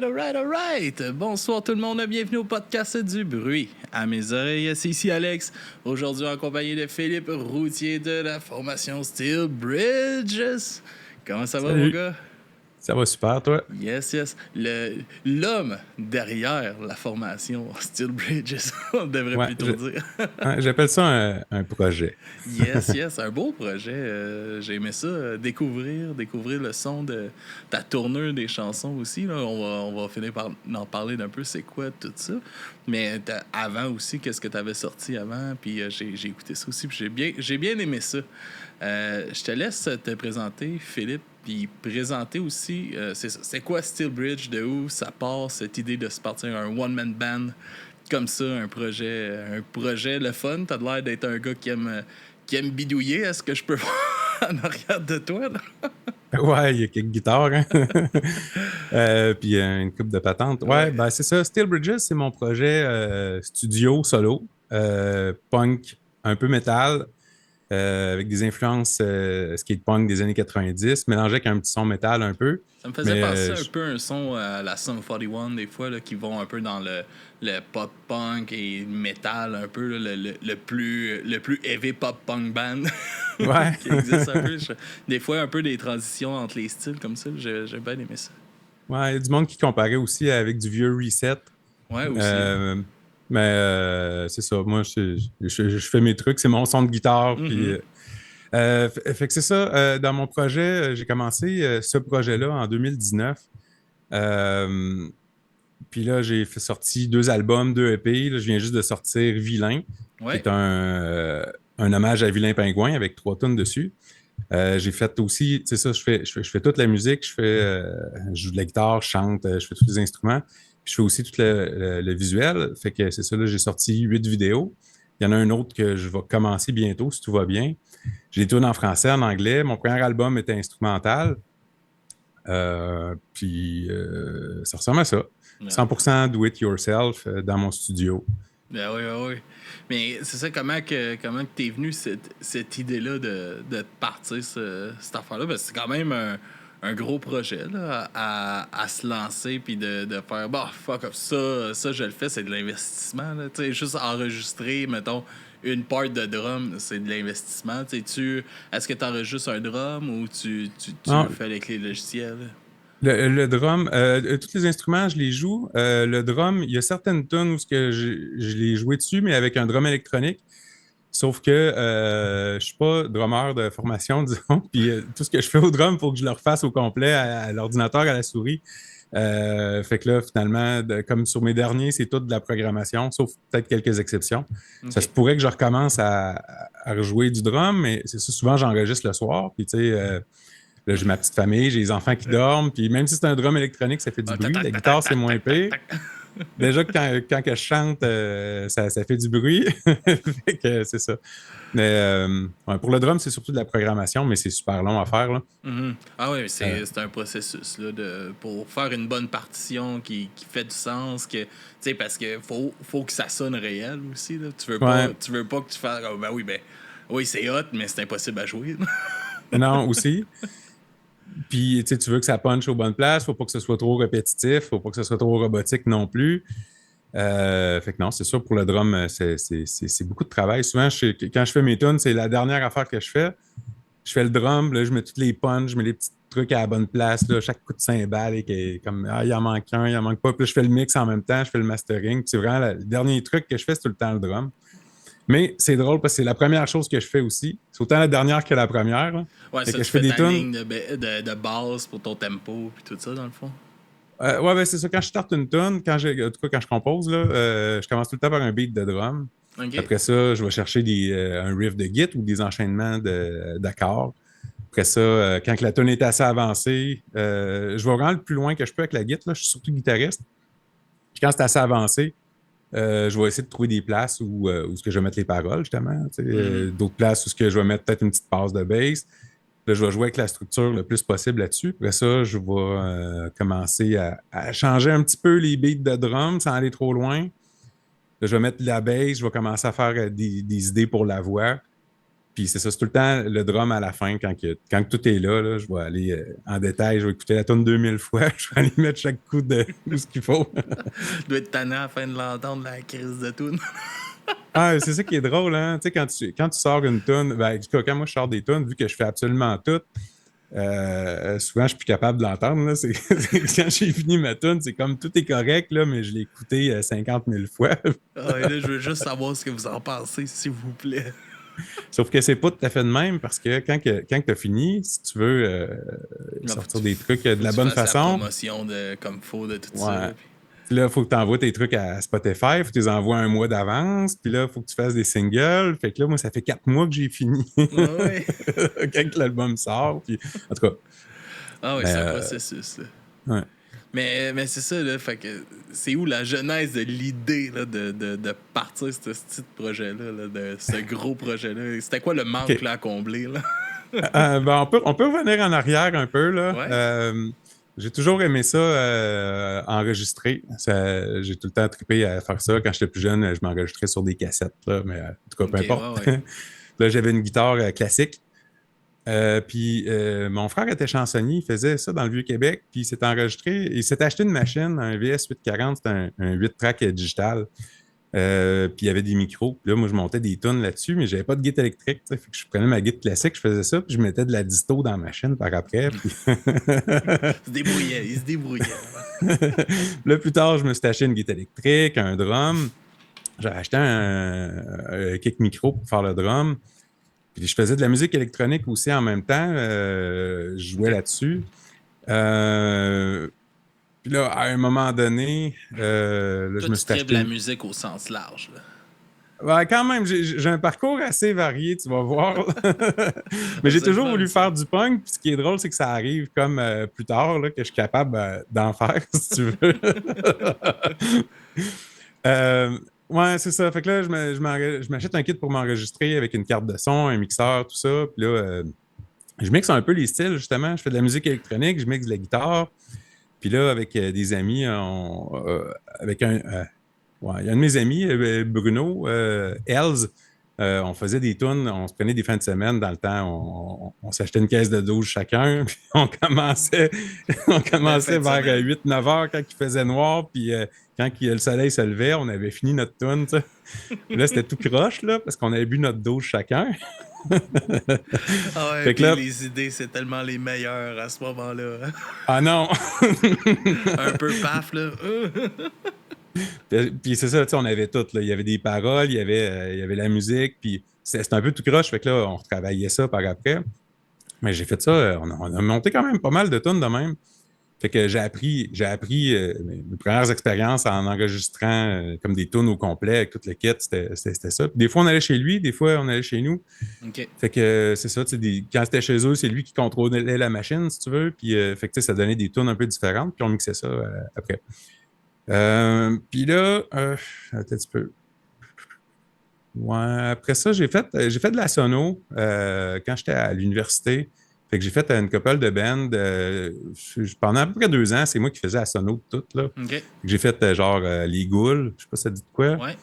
Alright. Bonsoir tout le monde, bienvenue au podcast du bruit. À mes oreilles, c'est ici Alex. Aujourd'hui en compagnie de Philippe Routier de la formation Steel Bridges. Comment ça va, mon Salut, gars? ça va super, toi? Yes. L'homme derrière la formation Steel Bridges, on devrait Ouais, plutôt dire. j'appelle ça un projet. Yes, un beau projet. J'ai aimé ça, découvrir le son de ta tournure des chansons aussi. Là. On va finir par en parler d'un peu, c'est quoi tout ça. Mais avant aussi, qu'est-ce que tu avais sorti avant? Puis j'ai écouté ça aussi, puis j'ai bien aimé ça. Je te laisse te présenter, Philippe, puis présenter aussi, c'est quoi Steel Bridge, de où ça part, cette idée de se partir un one-man band comme ça, un projet le fun. T'as l'air d'être un gars qui aime bidouiller. Est-ce que je peux voir en arrière de toi, là? Ouais, il y a quelques guitares, hein? Puis une coupe de patente. Ouais, Ouais. ben c'est ça. Steel Bridges, c'est mon projet studio solo, punk, un peu métal, avec des influences skate punk des années 90, mélangé avec un petit son métal un peu. Ça me faisait Mais penser un peu à un son à la Sum 41, des fois, là, qui vont un peu dans le pop-punk et le metal, un peu, là, le plus heavy pop-punk band ouais, qui existe un peu. Des fois, un peu des transitions entre les styles comme ça. J'ai bien aimé ça. ouais, il y a du monde qui comparait aussi avec du vieux Reset. Ouais, aussi. Euh, mais c'est ça. Moi, je fais mes trucs. C'est mon son de guitare. Puis, Mhm. fait que c'est ça. Dans mon projet, j'ai commencé ce projet-là en 2019. Euh, Puis là, sorti 2 albums, 2 EP. Là, je viens juste de sortir Vilain, qui Ouais. est un hommage à Vilain Pingouin avec 3 tonnes dessus. J'ai fait aussi, c'est ça, je fais toute la musique, je joue de la guitare, je chante, je fais tous les instruments. Puis je fais aussi tout le visuel. Fait que c'est ça, là, j'ai sorti 8 vidéos. Il y en a un autre que je vais commencer bientôt, si tout va bien. J'ai des tunes en français, en anglais. Mon premier album était instrumental. Puis ça ressemble à ça. Ouais. 100% do it yourself dans mon studio. Ben oui, ben oui. Mais c'est ça, comment que t'es venu cette idée-là de partir cette affaire-là? Parce que c'est quand même un gros projet là, à se lancer puis de faire bah fuck off, ça je le fais, c'est de l'investissement. Là. Tu sais, juste enregistrer, mettons, une part de drum, c'est de l'investissement. Est-ce que tu enregistres un drum ou tu le Non, fais avec les logiciels? le drum, tous les instruments, je les joue. Le drum, il y a certaines tunes où je l'ai joué dessus, mais avec un drum électronique. Sauf que je suis pas drummer de formation, disons. Puis tout ce que je fais au drum, il faut que je le refasse au complet à l'ordinateur, à la souris. Fait que là, finalement, comme sur mes derniers, c'est tout de la programmation, sauf peut-être quelques exceptions. Ça se OK. pourrait que je recommence à rejouer du drum, mais c'est ça, souvent j'enregistre le soir. Puis tu sais, là, j'ai ma petite famille, j'ai les enfants qui dorment. Puis même si c'est un drum électronique, ça fait du Ah, tac, bruit. tac, La tac, tac, guitare, c'est tac, moins tac, tac, pire. tac. Déjà, quand que je chante, ça fait du bruit. Fait que c'est ça. Mais ouais, pour le drum, c'est surtout de la programmation, mais c'est super long à faire, là. Mhm. Ah oui, Euh, c'est un processus là, pour faire une bonne partition qui fait du sens, parce que faut que ça sonne réel aussi. Là. ouais. Tu veux pas que tu fasses ben oui, c'est hot, mais c'est impossible à jouer. Non, aussi. Puis, tu sais, tu veux que ça punch aux bonnes places, faut pas que ce soit trop répétitif, faut pas que ce soit trop robotique non plus. Fait que non, c'est sûr, pour le drum, c'est beaucoup de travail. Souvent, quand je fais mes tunes, c'est la dernière affaire que je fais. Je fais le drum, là, je mets tous les punches, je mets les petits trucs à la bonne place, là, chaque coup de cymbale est comme ah, il en manque un, il en manque pas. Puis là, je fais le mix en même temps, je fais le mastering. Puis c'est vraiment le dernier truc que je fais, c'est tout le temps le drum. Mais c'est drôle parce que c'est la première chose que je fais aussi. C'est autant la dernière que la première, là. Ouais, Fait ça, que tu je fais fais des ta tunes. ligne de base pour ton tempo puis tout ça, dans le fond. Ouais, ben c'est ça. Quand je starte une tune, en tout cas, quand je compose, là, je commence tout le temps par un beat de drum. OK. Après ça, je vais chercher un riff de git ou des enchaînements d'accords. Après ça, quand la tune est assez avancée, je vais vraiment le plus loin que je peux avec la git. Là. Je suis surtout guitariste. Puis quand c'est assez avancé, je vais essayer de trouver des places où ce que je vais mettre les paroles, justement. Tu sais, Mhm. d'autres places où ce que je vais mettre peut-être une petite passe de bass. Là, je vais jouer avec la structure le plus possible là-dessus. Après ça, je vais commencer à changer un petit peu les beats de drum sans aller trop loin. Là, je vais mettre la bass, je vais commencer à faire des idées pour la voix. Puis c'est ça, c'est tout le temps le drum à la fin. Quand tout est là, je vais aller en détail, je vais écouter la tune 2000 fois, je vais aller mettre chaque coup de tout ce qu'il faut. Doit être tannant à la fin de l'entendre, la crise de tune. Ah, c'est ça qui est drôle, hein? Tu sais, quand tu sors une tune, ben, en tout cas, quand moi je sors des tunes, vu que je fais absolument tout, souvent je suis plus capable de l'entendre. Là. Quand j'ai fini ma tune, c'est comme tout est correct, là, mais je l'ai écouté 50 000 fois. Ah, et là, je veux juste savoir ce que vous en pensez, s'il vous plaît. Sauf que c'est pas tout à fait de même parce que quand tu as fini, si tu veux Là, sortir des trucs de faut la que tu bonne fasses la façon, promotion comme faut de tout ça. ouais. Puis là, il faut que tu envoies tes trucs à Spotify, il faut que tu les envoies un mois d'avance, puis là, il faut que tu fasses des singles. Fait que là, moi, ça fait 4 mois que j'ai fini Ouais. quand l'album sort. Puis, en tout cas, Ah oui, mais, c'est un processus. Là. ouais. Mais c'est ça, là. Fait que c'est où la genèse de l'idée là, de partir ce petit projet-là, là, de ce gros projet-là? C'était quoi le manque OK. là, à combler? Là? Ben, on peut revenir en arrière un peu, là. Ouais. J'ai toujours aimé ça, enregistrer. J'ai tout le temps trippé à faire ça. Quand j'étais plus jeune, je m'enregistrais sur des cassettes, là, mais en tout cas, Ok, peu ouais, importe. ouais. Là, j'avais une guitare classique. Puis mon frère était chansonnier, il faisait ça dans le Vieux-Québec, puis il s'est enregistré, il s'est acheté une machine, un VS 840, c'était un 8-track digital. Puis il y avait des micros. Puis là, moi, je montais des tunes là-dessus, mais j'avais pas de guitare électrique. Fait que je prenais ma guitare classique, je faisais ça, puis je mettais de la disto dans la machine par après. Puis... Il se débrouillait. là, plus tard, je me suis acheté une guitare électrique, un drum. J'ai acheté un kick micro pour faire le drum. Puis je faisais de la musique électronique aussi en même temps. Je jouais là-dessus. Euh, Puis là, à un moment donné, là, Toi, je me tu suis tripes acheté la une... musique au sens large. Là. Ouais, quand même, j'ai un parcours assez varié, tu vas voir. Mais j'ai C'est le toujours fun, voulu ça. faire du punk. Puis ce qui est drôle, c'est que ça arrive comme plus tard, là, que je suis capable d'en faire, si tu veux. Euh, ouais, c'est ça. Fait que là, je m'achète un kit pour m'enregistrer avec une carte de son, un mixeur, tout ça. Puis là, je mixe un peu les styles, justement. Je fais de la musique électronique, je mixe de la guitare. Puis là, avec des amis, avec ouais, il y a un de mes amis, Bruno, Els, on faisait des tunes, on se prenait des fins de semaine dans le temps, on s'achetait une caisse de 12 chacun, puis on Belle fin commençait de vers semaine. 8-9 heures quand il faisait noir, puis quand le soleil se levait, on avait fini notre tune, tu sais. Là, c'était tout croche, là, parce qu'on avait bu notre 12 chacun. Ah ouais, Fait que puis là, les idées, c'est tellement les meilleures à ce moment-là. Hein. ah non! Un peu paf, là. Puis c'est ça, tu sais, on avait tout, là. Il y avait des paroles, il y avait la musique, puis c'était un peu tout croche, fait que là, on retravaillait ça par après. Mais j'ai fait ça, on a monté quand même pas mal de tunes de même. Fait que j'ai appris mes premières expériences en enregistrant comme des tunes au complet avec tout le kit, c'était ça. Puis des fois, on allait chez lui, des fois, on allait chez nous. OK. Fait que c'est ça, tu sais, quand c'était chez eux, c'est lui qui contrôlait la machine, si tu veux. Puis fait que tu sais, ça donnait des tunes un peu différentes, puis on mixait ça après. Puis là, attends un petit peu. Ouais, après ça, j'ai fait de la sono quand j'étais à l'université. Fait que j'ai fait une couple de bands. Pendant à peu près 2 ans, c'est moi qui faisais la sono de tout, là. OK. J'ai fait genre Les Goules, je sais pas si ça dit de quoi. Ouais.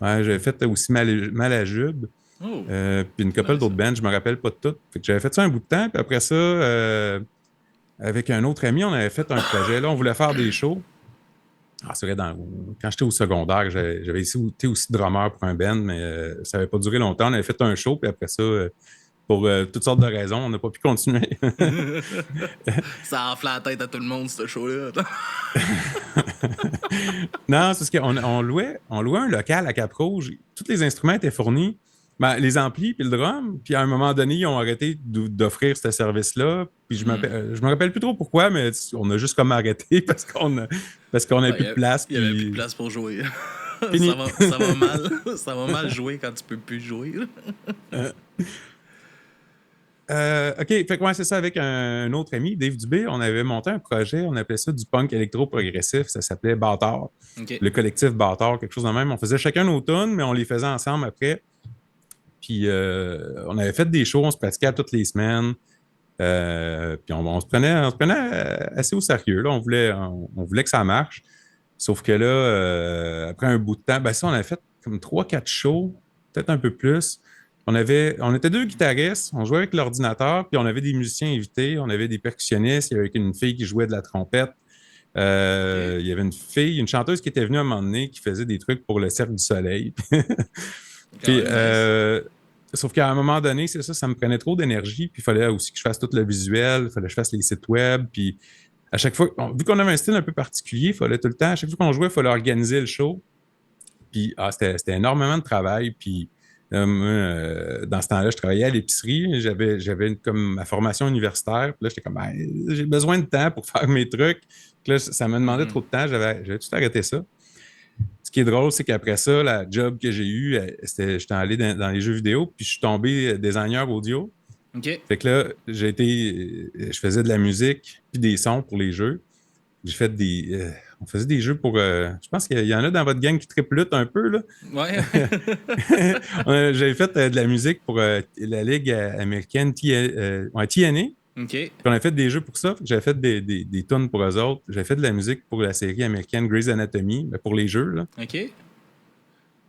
Ouais, j'avais fait aussi Malajube. Oh, Puis une couple nice. d'autres bands, je me rappelle pas de toutes. Fait que j'avais fait ça un bout de temps, puis après ça, avec un autre ami, on avait fait un projet. Là, on voulait faire des shows. Ah, c'est vrai, quand j'étais au secondaire, j'avais été aussi drummer pour un band, mais ça n'avait pas duré longtemps. On avait fait un show, puis après ça, pour toutes sortes de raisons, on n'a pas pu continuer. Ça enfle la tête à tout le monde, ce show-là. Non, c'est ce qu'on louait un local à Cap-Rouge. Tous les instruments étaient fournis. Ben, les amplis puis le drum. Puis à un moment donné, ils ont arrêté d'offrir ce service-là. Puis je me rappelle plus trop pourquoi, mais on a juste comme arrêté parce qu'on n'avait plus de place. Il n'y avait plus de Puis place pour jouer. fini. Ça va mal. Ça va mal jouer quand tu peux plus jouer. OK, fait que ouais, c'est ça, avec un autre ami, Dave Dubé, on avait monté un projet, on appelait ça du punk électro-progressif, ça s'appelait Bâtard, OK. le collectif Bâtard, quelque chose de même. On faisait chacun nos tunes, mais on les faisait ensemble après. Puis on avait fait des shows, on se pratiquait toutes les semaines. Puis on se prenait assez au sérieux, là. On voulait que ça marche. Sauf que là, après un bout de temps, ben ça, on a fait comme 3-4 shows, peut-être un peu plus. On était deux guitaristes, on jouait avec l'ordinateur, puis on avait des musiciens invités, on avait des percussionnistes, il y avait une fille qui jouait de la trompette. OK. Il y avait une fille, une chanteuse qui était venue à un moment donné qui faisait des trucs pour le Cercle du Soleil. Quand Puis, même nice. sauf qu'à un moment donné, c'est ça, ça me prenait trop d'énergie. Puis il fallait aussi que je fasse tout le visuel, il fallait que je fasse les sites web. Puis à chaque fois, vu qu'on avait un style un peu particulier, il fallait tout le temps, à chaque fois qu'on jouait, il fallait organiser le show. Puis c'était énormément de travail. Puis moi, dans ce temps-là, je travaillais à l'épicerie. J'avais comme ma formation universitaire. Puis là, j'étais comme, ben, j'ai besoin de temps pour faire mes trucs. Puis là, ça me demandait Mhm. trop de temps. J'avais tout arrêté ça. Ce qui est drôle, c'est qu'après ça, la job que j'ai eue, j'étais allé dans les jeux vidéo, puis je suis tombé designer audio. OK. Fait que là, je faisais de la musique, puis des sons pour les jeux. J'ai fait on faisait des jeux pour, je pense qu'il y en a dans votre gang qui triplute un peu, là. Ouais. J'avais fait de la musique pour la Ligue américaine ouais, TNA. OK. Puis on a fait des jeux pour ça. J'avais fait des tunes pour eux autres. J'avais fait de la musique pour la série américaine Grey's Anatomy, mais pour les jeux, là. OK.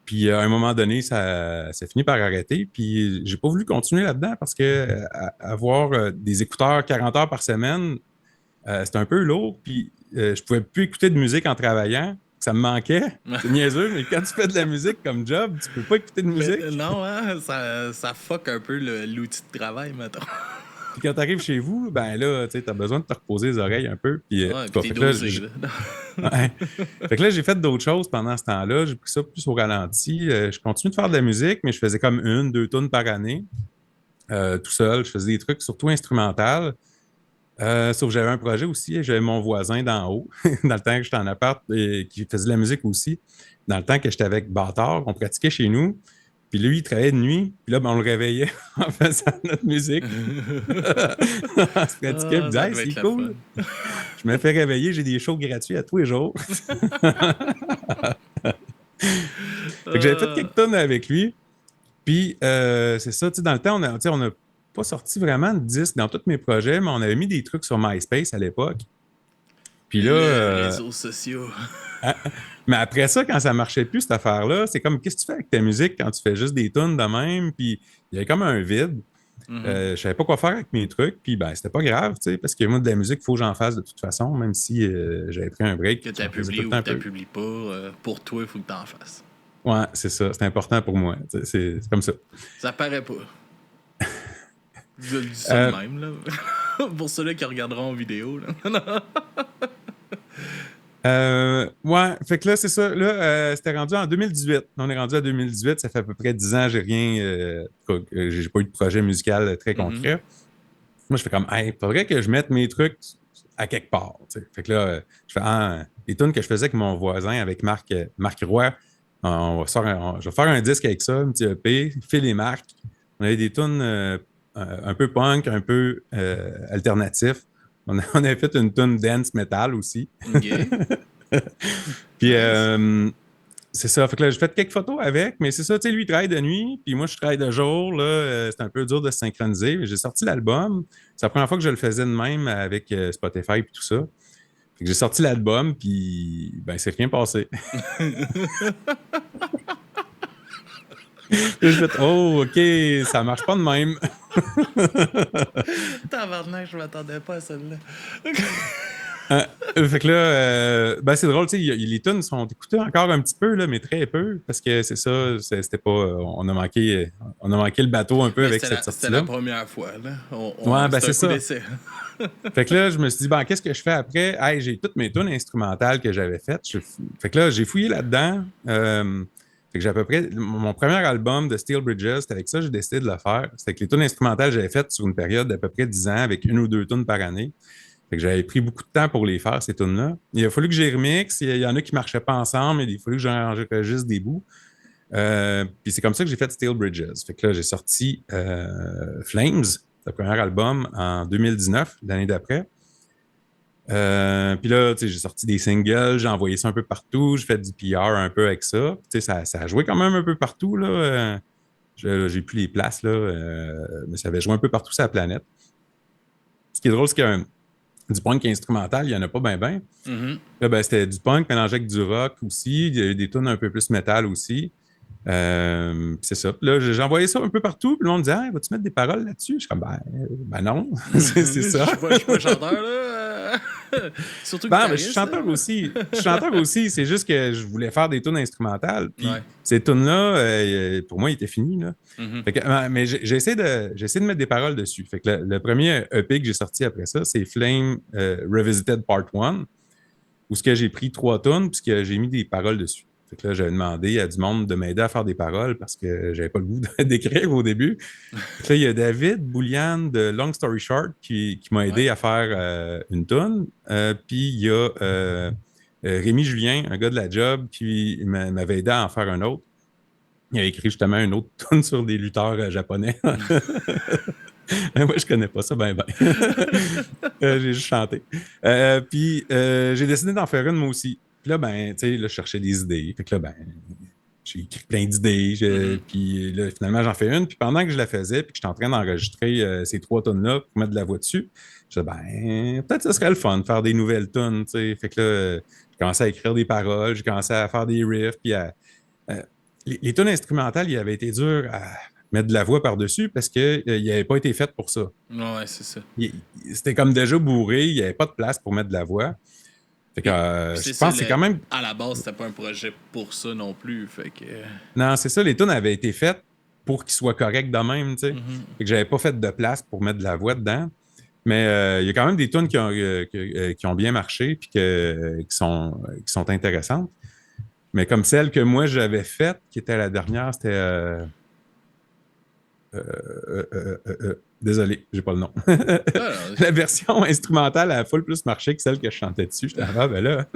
Puis à un moment donné, ça finit par arrêter. Puis j'ai pas voulu continuer là-dedans parce que avoir des écouteurs 40 heures par semaine, c'était un peu lourd. Puis je pouvais plus écouter de musique en travaillant. Ça me manquait. C'est niaiseux, mais quand tu fais de la musique comme job, tu peux pas écouter de Mais musique. non, hein, ça fuck un peu l'outil de travail, mettons. Puis quand tu arrives chez vous, ben là, tu as besoin de te reposer les oreilles un peu. Puis, en Ouais, tout puis cas, t'es fait que là, dosé, là. ouais. Fait que là, j'ai fait d'autres choses pendant ce temps-là. J'ai pris ça plus au ralenti. Je continue de faire de la musique, mais je faisais comme une, deux tunes par année, tout seul. Je faisais des trucs surtout instrumentaux. Sauf que j'avais un projet aussi. J'avais mon voisin d'en haut, dans le temps que j'étais en appart, qui faisait de la musique aussi. Dans le temps que j'étais avec Bâtard, on pratiquait chez nous. Puis lui, il travaillait de nuit. Puis là, ben, on le réveillait en faisant notre musique. On se pratiquait. Puis il Ah, disait, ça hey, devait être c'est la fun. cool. Je me fais réveiller. J'ai des shows gratuits à tous les jours. Fait que j'avais fait Ah. quelques tonnes avec lui. Puis, c'est ça, tu sais, dans le temps, on n'a pas sorti vraiment de disques dans tous mes projets, mais on avait mis des trucs sur MySpace à l'époque. Puis là, Le réseau social. ah, mais après ça, quand ça marchait plus, cette affaire-là, c'est comme, qu'est-ce que tu fais avec ta musique quand tu fais juste des tunes de même? Puis, il y avait comme un vide. Mhm. Je savais pas quoi faire avec mes trucs. Puis, ben, c'était pas grave, tu sais, parce que moi, de la musique, il faut que j'en fasse de toute façon, même si j'avais pris un break. Que tu J'en as faisais tout publié le ou temps que un tu n'as peu. publié pas, pour toi, il faut que tu en fasses. Ouais, c'est ça. C'est important pour moi. C'est comme ça. Ça paraît pas. Je le dis ça de Euh, même, là. Pour ceux-là qui regarderont en vidéo, là. Ouais, fait que là, c'est ça. Là, c'était rendu en 2018. On est rendu à 2018. Ça fait à peu près 10 ans, j'ai rien. J'ai pas eu de projet musical très Mhm. concret. Moi, je fais comme, hey, faudrait que je mette mes trucs à quelque part. Tu sais. Fait que là, je fais, les tunes que je faisais avec mon voisin, avec Marc Roy, je vais faire un disque avec ça, un petit EP, Phil et Marc. On avait des tunes un peu punk, un peu alternatif. On avait fait une tune dance metal aussi. OK. Puis Nice. c'est ça. Fait que là, j'ai fait quelques photos avec, mais c'est ça, tu sais, lui, il travaille de nuit, puis moi, je travaille de jour. Là, c'est un peu dur de se synchroniser. Mais j'ai sorti l'album. C'est la première fois que je le faisais de même avec Spotify et tout ça. Fait que j'ai sorti l'album, puis ben, c'est rien passé. Puis j'ai fait, oh, OK, ça marche pas de même. Tabarnak, je m'attendais pas à celle-là. Fait que là, ben c'est drôle, tu sais, les tunes sont écoutées encore un petit peu, là, mais très peu, parce que c'est ça, c'était pas, on a manqué le bateau un peu Mais avec cette c'était la sortie-là. première fois, là. Ouais, ben C'était un c'est coup ça. d'essai. Fait que là, je me suis dit, ben, qu'est-ce que je fais après? Hey, j'ai toutes mes tunes instrumentales que j'avais faites. Fait que là, j'ai fouillé là-dedans. Fait que j'ai à peu près. Mon premier album de Steel Bridges, c'était avec ça que j'ai décidé de le faire. C'était que les tunes instrumentales, j'avais faites sur une période d'à peu près 10 ans, avec une ou deux tunes par année. Fait que j'avais pris beaucoup de temps pour les faire, ces tunes-là. Il a fallu que j'ai remix. Il y en a qui ne marchaient pas ensemble, mais il a fallu que j'enregistre des bouts. Puis c'est comme ça que j'ai fait Steel Bridges. Fait que là, j'ai sorti Flames, le premier album, en 2019, l'année d'après. Puis là, tu sais, j'ai sorti des singles, j'ai envoyé ça un peu partout, j'ai fait du PR un peu avec ça. Tu sais, ça a joué quand même un peu partout, là. J'ai plus les places, là, mais ça avait joué un peu partout sur la planète. Ce qui est drôle, c'est que du punk instrumental, il n'y en a pas bien, bien. Mhm. Là, ben, c'était du punk mélangé avec du rock aussi. Il y a eu des tunes un peu plus métal aussi. C'est ça. Puis là, j'ai envoyé ça un peu partout. Puis le monde me disait, ah, vas-tu mettre des paroles là-dessus? Je suis comme, ben non, c'est ça. Je suis pas chanteur, là. Surtout Ben, mais je suis guitariste, chanteur là. aussi. Je suis chanteur aussi. C'est juste que je voulais faire des tunes instrumentales. Puis Ouais. ces tunes-là, pour moi, ils étaient finis, là. Mhm. Fait que, mais j'ai essayé de mettre des paroles dessus. Fait que le premier EP que j'ai sorti après ça, c'est Flame Revisited Part 1, où ce que j'ai pris 3 tunes, puis que j'ai mis des paroles dessus. Fait que là, j'avais demandé à du monde de m'aider à faire des paroles parce que j'avais pas le goût d'écrire au début. Fait que là, il y a David Boulian de Long Story Short qui m'a Ouais. aidé à faire une tune. Puis il y a Rémi Julien, un gars de la job, qui m'avait aidé à en faire un autre. Il a écrit justement une autre tune sur des lutteurs japonais. Moi, je connais pas ça, ben. J'ai juste chanté. Puis j'ai décidé d'en faire une, moi aussi. Puis là, ben, tu sais, là, je cherchais des idées. Fait que là, ben, j'ai écrit plein d'idées. Mhm. Puis là, finalement, j'en fais une. Puis pendant que je la faisais, puis que j'étais en train d'enregistrer ces 3 tonnes-là pour mettre de la voix dessus, je disais, ben, peut-être que ce serait le fun de faire des nouvelles tonnes, tu sais. Fait que là, j'ai commencé à écrire des paroles, j'ai commencé à faire des riffs, puis euh, les tonnes instrumentales, il avait été dur à mettre de la voix par-dessus parce qu'il n'avait pas été fait pour ça. Ouais, c'est ça. C'était comme déjà bourré, il n'y avait pas de place pour mettre de la voix. Fait que Puis c'est je ça, pense que c'est quand même. à la base, c'était pas un projet pour ça non plus. Fait que. Non, c'est ça, les tunes avaient été faites pour qu'ils soient corrects de même, tu sais. Mhm. Fait que j'avais pas fait de place pour mettre de la voix dedans. Mais il y a quand même des tunes qui ont bien marché puis qui sont intéressantes. Mais comme celle que moi j'avais faite, qui était la dernière, c'était désolé, j'ai pas le nom. Alors, La version instrumentale a full plus marché que celle que je chantais dessus. J'étais ah ben là.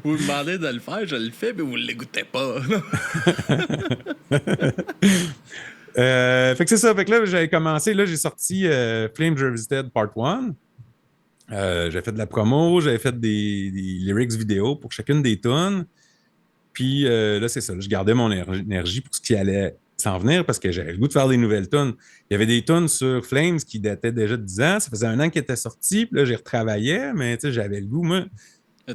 vous me demandez de le faire, je le fais, mais vous ne l'écoutez pas. Fait que c'est ça. Fait que là, j'avais commencé. Là, j'ai sorti Flames Revisited Part 1. J'avais fait de la promo, j'avais fait des lyrics vidéo pour chacune des tunes. Puis là, c'est ça. Je gardais mon énergie pour ce qui allait s'en venir parce que j'avais le goût de faire des nouvelles tunes. Il y avait des tunes sur Flames qui dataient déjà de 10 ans. Ça faisait un an qu'ils étaient sortis. Puis là, j'y retravaillais, mais tu sais, j'avais le goût, moi.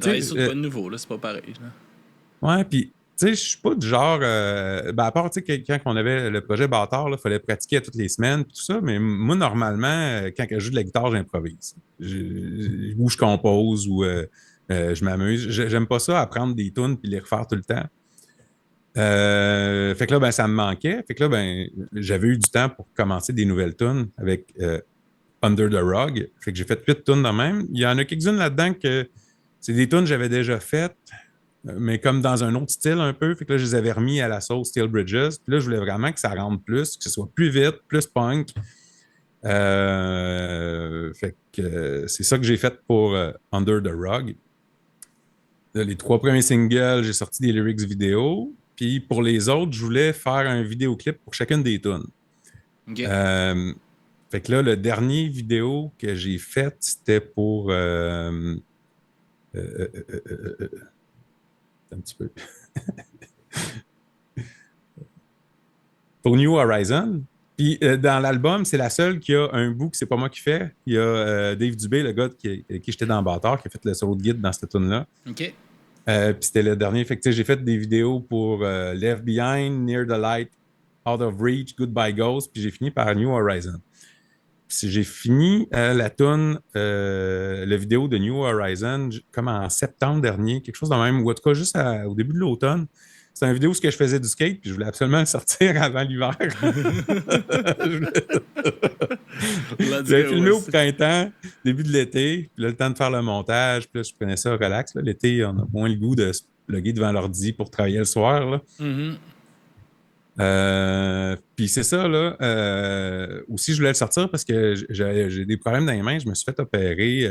Travailler Tu sur sais, de quoi de nouveau, là, c'est pas pareil. Là. ouais, puis, tu sais, je suis pas du genre. Ben, à part, tu sais, quand on avait le projet Bâtard, il fallait pratiquer toutes les semaines, puis tout ça. Mais moi, normalement, quand je joue de la guitare, j'improvise. Ou je compose, ou je m'amuse. J'aime pas ça, apprendre des tunes puis les refaire tout le temps. Fait que là, ben, ça me manquait. Fait que là, ben, j'avais eu du temps pour commencer des nouvelles tunes avec Under the Rug. Fait que j'ai fait 8 tunes de même. Il y en a quelques-unes là-dedans que c'est des tunes que j'avais déjà faites, mais comme dans un autre style un peu. Fait que là, je les avais remis à la sauce Steel Bridges. Puis là, je voulais vraiment que ça rentre plus, que ce soit plus vite, plus punk. Fait que c'est ça que j'ai fait pour Under the Rug. Là, les 3 premiers singles, j'ai sorti des lyrics vidéo. Puis pour les autres, je voulais faire un vidéoclip pour chacune des tunes. OK. Euh, Fait que là, le dernier vidéo que j'ai fait, c'était pour euh, euh, euh, euh, un petit peu. Pour New Horizon. Puis dans l'album, c'est la seule qui a un bout que c'est pas moi qui fais. Il y a Dave Dubé, le gars qui j'étais dans Bâtard, qui a fait le solo de guide dans cette tune-là. OK. Puis c'était le dernier. Fait que j'ai fait des vidéos pour Left Behind, Near the Light, Out of Reach, Goodbye Ghost, puis j'ai fini par New Horizon. Puis j'ai fini la tune, la vidéo de New Horizon, comme en septembre dernier, quelque chose de même, ou en tout cas juste au début de l'automne. C'est une vidéo où je faisais du skate, puis je voulais absolument le sortir avant l'hiver. Let's J'avais go. filmé au printemps, début de l'été, puis là, le temps de faire le montage, puis là, je prenais ça relax. Là. L'été, on a moins le goût de se plugger devant l'ordi pour travailler le soir. Là. Mhm. Puis c'est ça, là. Aussi, je voulais le sortir parce que j'ai des problèmes dans les mains. Je me suis fait opérer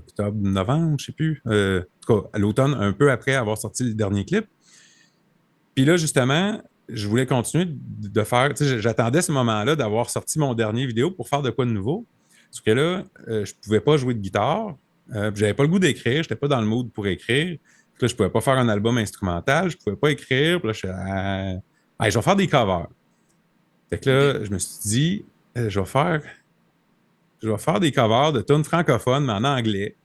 octobre, novembre, je sais plus. En tout cas, à l'automne, un peu après avoir sorti le dernier clip. Puis là, justement, je voulais continuer de faire. Tu sais, j'attendais ce moment-là d'avoir sorti mon dernier vidéo pour faire de quoi de nouveau. Parce que là, je pouvais pas jouer de guitare. J'avais pas le goût d'écrire. J'étais pas dans le mood pour écrire. Puis là, je pouvais pas faire un album instrumental. Je pouvais pas écrire. Puis là, je vais faire des covers. Fait que OK. là, je me suis dit, je vais faire des covers de tunes francophones, mais en anglais.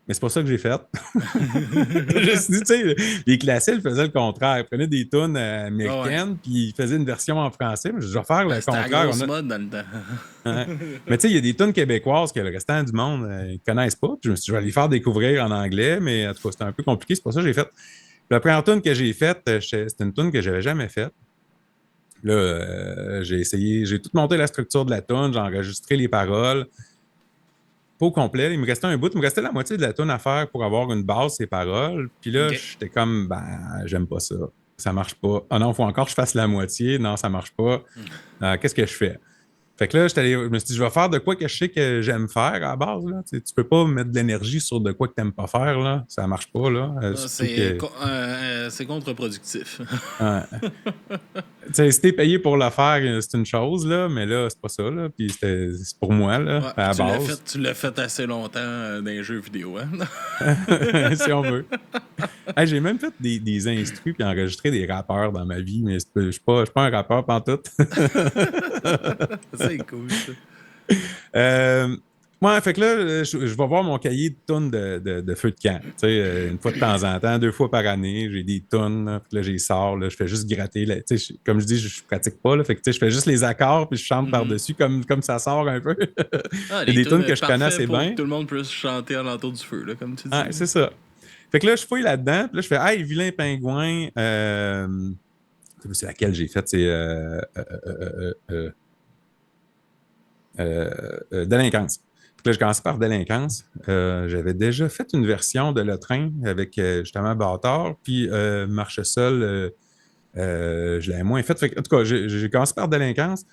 Mais c'est pas ça que j'ai fait. Je me suis dit, tu sais, les classiques faisaient le contraire. Ils prenaient des tunes Ah ouais. américaines, puis ils faisaient une version en français. Mais je vais faire Ben, le c'était la contraire. grosse mode dans le temps. Ouais. Mais tu sais, il y a des tunes québécoises que le restant du monde ne connaissent pas. Puis je me suis dit, je vais les faire découvrir en anglais, mais en tout cas, c'était un peu compliqué. C'est pour ça que j'ai fait. Puis la première tune que j'ai faite, c'était une tune que j'avais jamais faite. Là, j'ai essayé, j'ai tout monté la structure de la tune, j'ai enregistré les paroles. Pas au complet. Il me restait un bout. Il me restait la moitié de la tune à faire pour avoir une base, ces paroles. Puis là, OK. j'étais comme, ben, j'aime pas ça. Ça marche pas. Ah non, il faut encore que je fasse la moitié. Non, ça marche pas. Qu'est-ce que je fais? Fait que là, je me suis dit, je vais faire de quoi que je sais que j'aime faire à la base. Là. Tu peux pas mettre de l'énergie sur de quoi que t'aimes pas faire. Là. Ça marche pas. Là. Surtout que. C'est contre-productif. Ouais. Tu sais, si t'es payé pour le faire, c'est une chose, là, mais là, c'est pas ça. Là. Puis c'est pour moi, là, Ouais, à puis la base. tu l'as fait assez longtemps dans les jeux vidéo, hein? Si on veut. Hey, j'ai même fait des instrus puis enregistré des rappeurs dans ma vie, mais je suis pas un rappeur pantoute. C'est cool, ça. euh, ouais, fait que là, je vais voir mon cahier de tunes de feu de camp. Tu sais, une fois de temps en temps, 2 fois par année, j'ai des tunes. Là, puis là, j'y sors, là, je fais juste gratter. Là, tu sais, comme je dis, je pratique pas. Là, fait que tu sais, je fais juste les accords puis je chante Mhm. par-dessus comme ça sort un peu. Ah, Il y a les des tunes tunes que je connais parfait assez pour que bien. tout le monde puisse chanter alentour du feu, là, comme tu dis. Ouais, c'est ça. Fait que là, je fouille là-dedans. Puis là, je fais, hey, Vilain Pingouin. C'est laquelle j'ai faite? C'est Délinquance. Puis là, je commençais par Délinquance. J'avais déjà fait une version de Le Train avec justement Bâtard, puis Marche seul, je l'avais moins faite. En tout cas, j'ai commencé par Délinquance.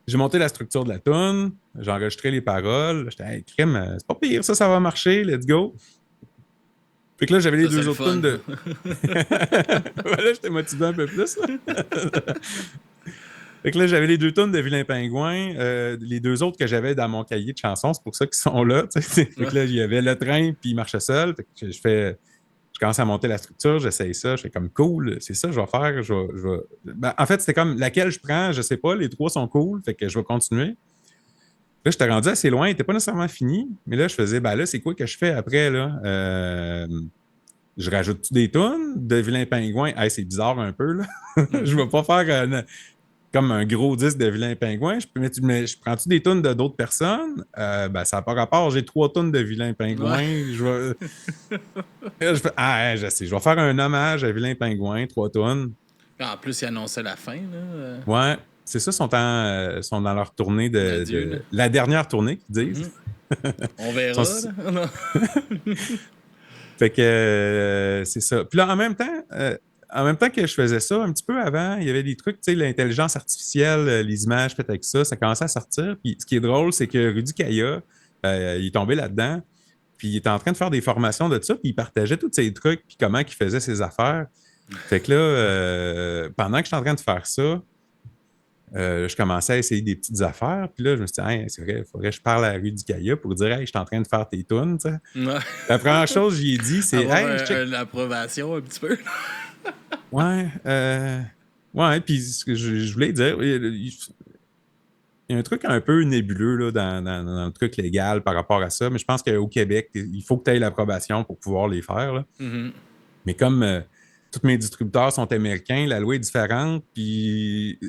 J'ai monté la structure de la tune, j'ai enregistré les paroles. J'étais, hey, crime, c'est pas pire, ça va marcher, let's go. Fait que là, j'avais les Ça, c'est deux le autres fun. tunes de. Voilà, j'étais motivé un peu plus. Fait que là, j'avais les 2 tunes de Vilain Pingouin, les 2 autres que j'avais dans mon cahier de chansons, c'est pour ça qu'ils sont là. Fait que là, il y avait Le Train puis Il marche seul. Fait que je commence à monter la structure, j'essaye ça, je fais comme cool, c'est ça que je vais faire. Ben, en fait, c'était comme laquelle je prends, je sais pas, les 3 sont cool, fait que je vais continuer. Là, j'étais rendu assez loin, il n'était pas nécessairement fini, mais là, je faisais, ben là, c'est quoi que je fais après, là? Je rajoute des tunes de Vilain Pingouin. Hey, c'est bizarre un peu, là. Je Mhm. vais pas faire comme un gros disque de Vilain Pingouin. Mais je prends-tu des tunes de d'autres personnes? Ben, ça n'a pas rapport. J'ai 3 tunes de Vilain Ouais. Pingouin. Je sais, je vais faire un hommage à Vilain Pingouin, 3 tunes. En plus, il annonçait la fin, là. Ouais, c'est ça, sont dans leur tournée D'adieu, là. la dernière tournée qu'ils disent. Mhm. On Sont- verra, là. Non. Fait que c'est ça. Puis là, en même temps que je faisais ça, un petit peu avant, il y avait des trucs, tu sais, l'intelligence artificielle, les images faites avec ça commençait à sortir. Puis ce qui est drôle, c'est que Rudy Kaya, il est tombé là-dedans, puis il était en train de faire des formations de ça, puis il partageait tous ces trucs, puis comment il faisait ses affaires. Fait que là, pendant que j'étais en train de faire ça, je commençais à essayer des petites affaires. Puis là, je me suis dit, hey, c'est vrai, il faudrait que je parle à Rudy Kaya pour dire, hey, je suis en train de faire tes tunes, tu sais. Ouais. La première chose que j'ai dit, c'est, Avoir hey, je check. une approbation un petit peu. Ouais, ouais, puis ce que je voulais dire, il y a un truc un peu nébuleux là, dans le truc légal par rapport à ça, mais je pense qu'au Québec, il faut que tu aies l'approbation pour pouvoir les faire. Là. Mhm. Mais comme tous mes distributeurs sont américains, la loi est différente, puis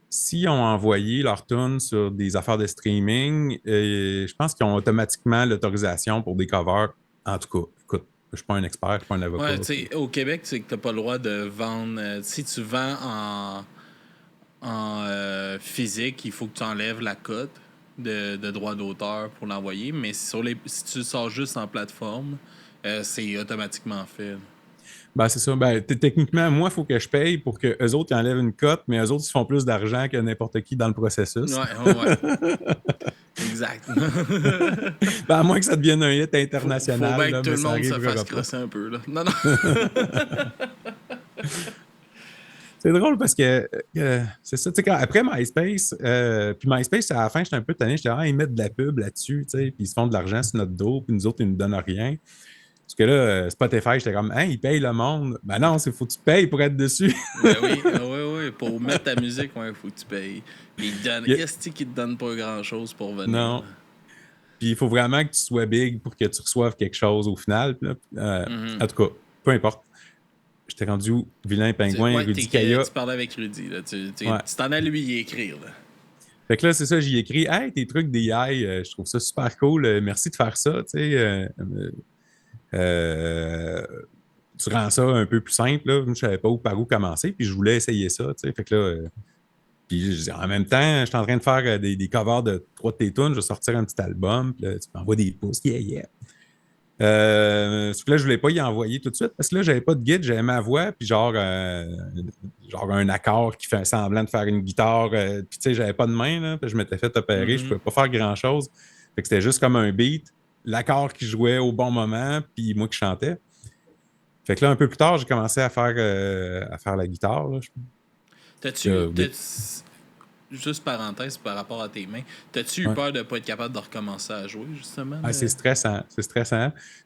si ont envoyé leur tune sur des affaires de streaming, je pense qu'ils ont automatiquement l'autorisation pour des covers. En tout cas, écoute, je suis pas un expert, je suis pas un avocat. Ouais, tu sais, au Québec, tu sais que t'as pas le droit de vendre. Si tu vends en physique, il faut que tu enlèves la cote de droit d'auteur pour l'envoyer. Mais si tu le sors juste en plateforme, c'est automatiquement fait. Ben, c'est ça. Ben, techniquement, moi, il faut que je paye pour que eux autres ils enlèvent une cote, mais eux autres, ils font plus d'argent que n'importe qui dans le processus. Ouais, ouais, ouais. Exact. Ben, à moins que ça devienne un hit Faut international, bien que là, tout mais le ça monde se arrivera fasse pas. crosser un peu, là. Non, non. C'est drôle parce que c'est ça, tu sais, après MySpace, puis MySpace, à la fin, j'étais un peu tanné, j'étais, ah, ils mettent de la pub là-dessus, tu sais, puis ils se font de l'argent sur notre dos, puis nous autres, ils nous donnent rien. Parce que là, Spotify, j'étais comme, hein, ils payent le monde. Ben non, il faut que tu payes pour être dessus. Ben oui, oui, oui. Pour mettre ta musique, il faut que tu payes. Puis Il y a- qu'est-ce qu'ils te donnent pas grand-chose pour venir? Non. Puis il faut vraiment que tu sois big pour que tu reçoives quelque chose au final. Là. En tout cas, peu importe. J'étais rendu où? Vilain Pingouin, Ouais, Rudy Kaya. tu parlais avec Rudy. Là. Ouais. Tu t'en as lui y écrire. Là. Fait que là, c'est ça, j'y ai écrit Hey, tes trucs d'AI, je trouve ça super cool. Merci de faire ça. Euh, tu rends ça un peu plus simple. Là. Je ne savais pas par où commencer, puis je voulais essayer ça. Fait que là, puis en même temps, je suis en train de faire des covers de 3 de tes tunes. Je vais sortir un petit album, puis là, tu m'envoies des pouces. Yeah, yeah. Sauf que là, je voulais pas y envoyer tout de suite parce que là, j'avais pas de guide, j'avais ma voix, puis genre un accord qui fait semblant de faire une guitare. Puis tu sais, j'avais pas de main, là, puis je m'étais fait opérer, je pouvais pas faire grand-chose. Fait que c'était juste comme un beat, l'accord qui jouait au bon moment, puis moi qui chantais. Fait que là, un peu plus tard, j'ai commencé à faire la guitare. Là. Juste parenthèse par rapport à tes mains, t'as-tu eu peur de pas être capable de recommencer à jouer, justement? Ah, c'est stressant.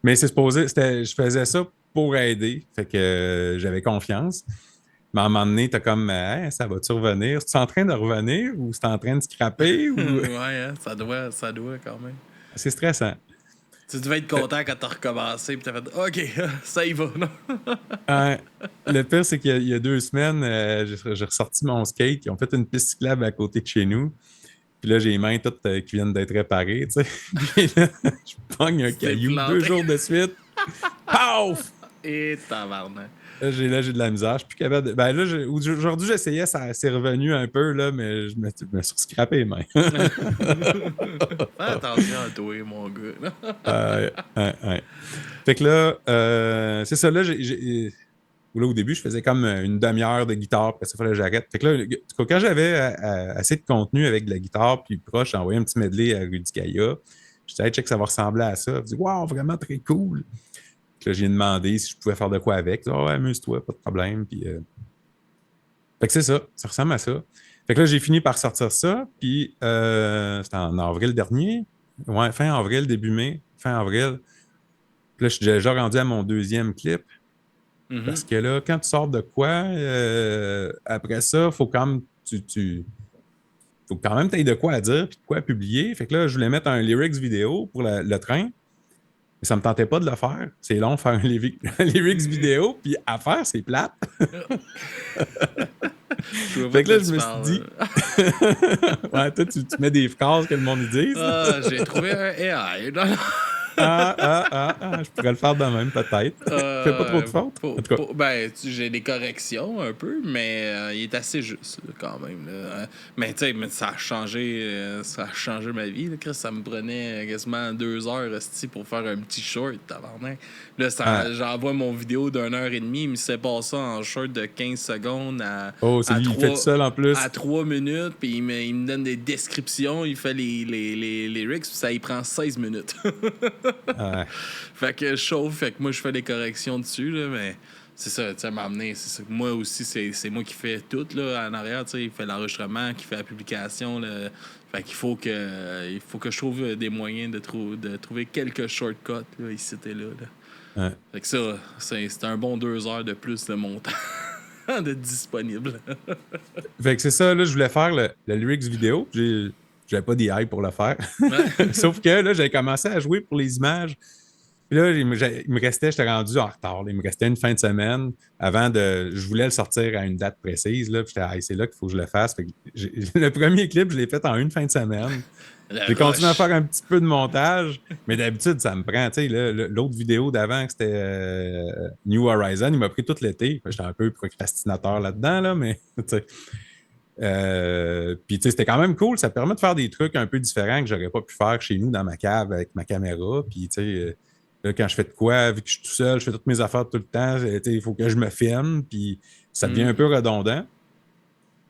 Mais je faisais ça pour aider, fait que j'avais confiance. Mais à un moment donné, t'as comme, hey, ça va-tu revenir? C'est en train de revenir ou c'est en train de scraper? Ou... ouais, hein, ça doit quand même. C'est stressant. Tu devais être content quand t'as recommencé puis t'as fait OK, ça y va, non? Le pire, c'est qu'il y a 2 semaines, j'ai ressorti mon skate. Ils ont fait une piste cyclable à côté de chez nous. Puis là, j'ai les mains toutes qui viennent d'être réparées, tu sais. Puis là, je pogne un caillou planté. 2 jours de suite. Paf! Et tabarnak. Là, j'ai de la misère. Je suis plus capable de... Ben là, aujourd'hui, j'essayais, ça s'est revenu un peu, là, mais je me suis scrappé les mains. Fais attention à toi, mon gars. Ouais. Fait que là, c'est ça, là, là, au début, je faisais comme une demi-heure de guitare, puis ça, il fallait que j'arrête. Fait que là, quand j'avais assez de contenu avec de la guitare, puis proche, j'ai envoyé un petit medley à Rudy Kaya. Je disais, hey, check, ça va ressembler à ça. Je dis, wow, vraiment très cool. Puis là, j'ai demandé si je pouvais faire de quoi avec. Oh, ouais, amuse-toi, pas de problème. Puis, fait que c'est ça ressemble à ça. Fait que là, j'ai fini par sortir ça, puis c'était en avril dernier. Ouais, fin avril, début mai, fin avril. Puis là, je suis déjà rendu à mon 2e clip. Parce que là, quand tu sors de quoi, après ça, faut quand même faut quand même t'aies de quoi à dire puis de quoi à publier. Fait que là, je voulais mettre un lyrics vidéo pour le train. Mais ça me tentait pas de le faire. C'est long de faire un lyrics vidéo, puis à faire, c'est plate. Fait que là, je me suis dit. Ouais, toi, tu mets des phrases que le monde dit. J'ai trouvé un AI. Je pourrais le faire de même, peut-être. Fais pas trop de fautes. En tout cas. Ben, j'ai des corrections un peu, mais il est assez juste quand même. Là. Mais tu sais, ça a changé ma vie. Là. Ça me prenait quasiment 2 heures pour faire un petit short, tabarnak. Là, j'envoie mon vidéo d'1h30, il me sépare ça en short de 15 secondes il fait tout seul en plus. À 3 minutes, puis il me donne des descriptions, il fait les lyrics, puis ça y prend 16 minutes. Fait que je chauffe, fait que moi je fais des corrections dessus, là, mais c'est ça, tu sais, m'amener, c'est ça. Moi aussi, c'est moi qui fais tout, là, en arrière, tu sais, il fait l'enregistrement, qui fait la publication, là. Fait qu'il faut que je trouve des moyens de trouver quelques shortcuts, là, ici et là. Fait que ça, c'est un bon 2 heures de plus de mon temps de disponible. Fait que c'est ça, là, je voulais faire le lyrics vidéo, j'avais pas d'IA pour le faire. Sauf que là, j'avais commencé à jouer pour les images. Puis là, il me restait, j'étais rendu en retard. Là. Il me restait une fin de semaine avant de. Je voulais le sortir à une date précise. Là, puis j'étais, c'est là qu'il faut que je le fasse. Fait que le premier clip, je l'ai fait en une fin de semaine. J'ai continué à faire un petit peu de montage, mais d'habitude, ça me prend. Tu sais, l'autre vidéo d'avant, que c'était New Horizon, il m'a pris tout l'été. J'étais un peu procrastinateur là-dedans, là, mais tu sais. Puis, tu sais, c'était quand même cool. Ça permet de faire des trucs un peu différents que j'aurais pas pu faire chez nous dans ma cave avec ma caméra. Puis, tu sais, là, quand je fais de quoi, vu que je suis tout seul, je fais toutes mes affaires tout le temps. Tu sais, il faut que je me filme. Puis, ça devient un peu redondant.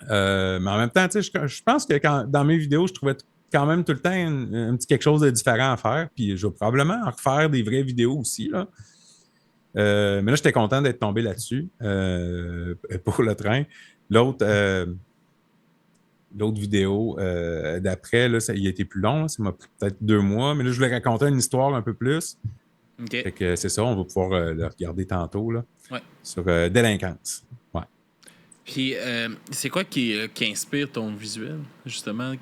Mais en même temps, tu sais, je pense que dans mes vidéos, je trouvais quand même tout le temps un petit quelque chose de différent à faire. Puis, je vais probablement en refaire des vraies vidéos aussi, là. Mais là, j'étais content d'être tombé là-dessus pour le train. L'autre vidéo d'après, là, il a été plus long. Là, ça m'a pris peut-être 2 mois. Mais là, je voulais raconter une histoire un peu plus. Okay. Fait que c'est ça, on va pouvoir le regarder tantôt là, ouais. sur Délinquance. Ouais. Puis, c'est quoi qui inspire ton visuel, justement?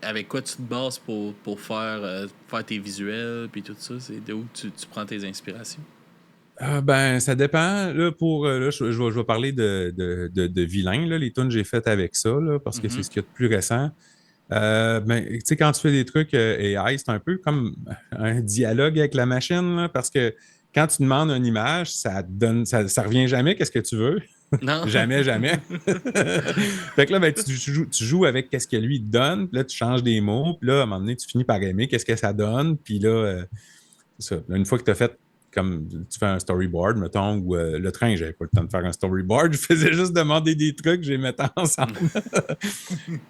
Avec quoi tu te bases pour faire tes visuels, puis tout ça? C'est de où tu prends tes inspirations? Ben, ça dépend. Là, là, je vais parler de vilain, là, les tunes que j'ai faites avec ça, là, parce que c'est Mhm. ce qu'il y a de plus récent. Ben, tu sais, quand tu fais des trucs AI, c'est un peu comme un dialogue avec la machine, là, parce que quand tu demandes une image, ça te donne, ça revient jamais, qu'est-ce que tu veux? Non? Jamais, jamais. Fait que là, ben, tu joues avec qu'est-ce que lui te donne, puis là, tu changes des mots, puis là, à un moment donné, tu finis par aimer qu'est-ce que ça donne, puis là, c'est ça. Là, une fois que tu as fait comme tu fais un storyboard, mettons, ou le train, j'avais pas le temps de faire un storyboard, je faisais juste demander des trucs, je les mettais ensemble.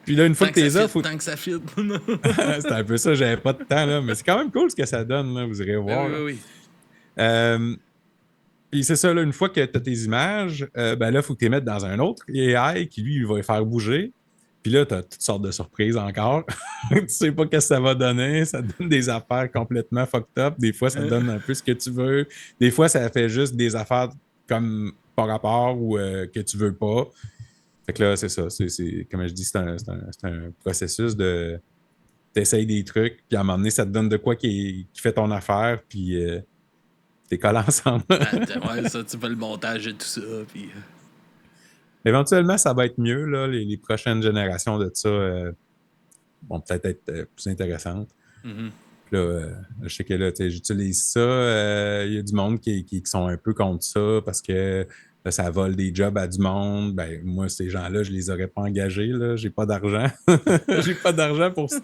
Puis là, une fois Tant que que ça t'es là, fit, faut. tant que ça fit. C'était un peu ça, j'avais pas de temps, là. Mais c'est quand même cool ce que ça donne, là, vous irez Ben voir. oui, Là. oui, oui. Euh, Puis c'est ça, là, une fois que tu as tes images, ben là, il faut que tu les mettes dans un autre AI qui, lui, il va les faire bouger. Puis là, tu as toutes sortes de surprises encore. Tu sais pas qu'est-ce que ça va donner. Ça donne des affaires complètement fucked up. Des fois, ça te donne un peu ce que tu veux. Des fois, ça fait juste des affaires comme par rapport ou que tu veux pas. Fait que là, c'est ça. Comme je dis, c'est un processus de. T'essayes des trucs, puis à un moment donné, ça te donne de quoi qui fait ton affaire, puis t'es collé ensemble. Ouais, ça, tu fais le montage et tout ça, puis... Éventuellement, ça va être mieux, là, les prochaines générations de ça vont peut-être être plus intéressantes. Mhm. Puis là, je sais que là, j'utilise ça. Il y a du monde qui sont un peu contre ça parce que là, ça vole des jobs à du monde. Ben, moi, ces gens-là, je les aurais pas engagés. Là. J'ai pas d'argent. J'ai pas d'argent pour ça.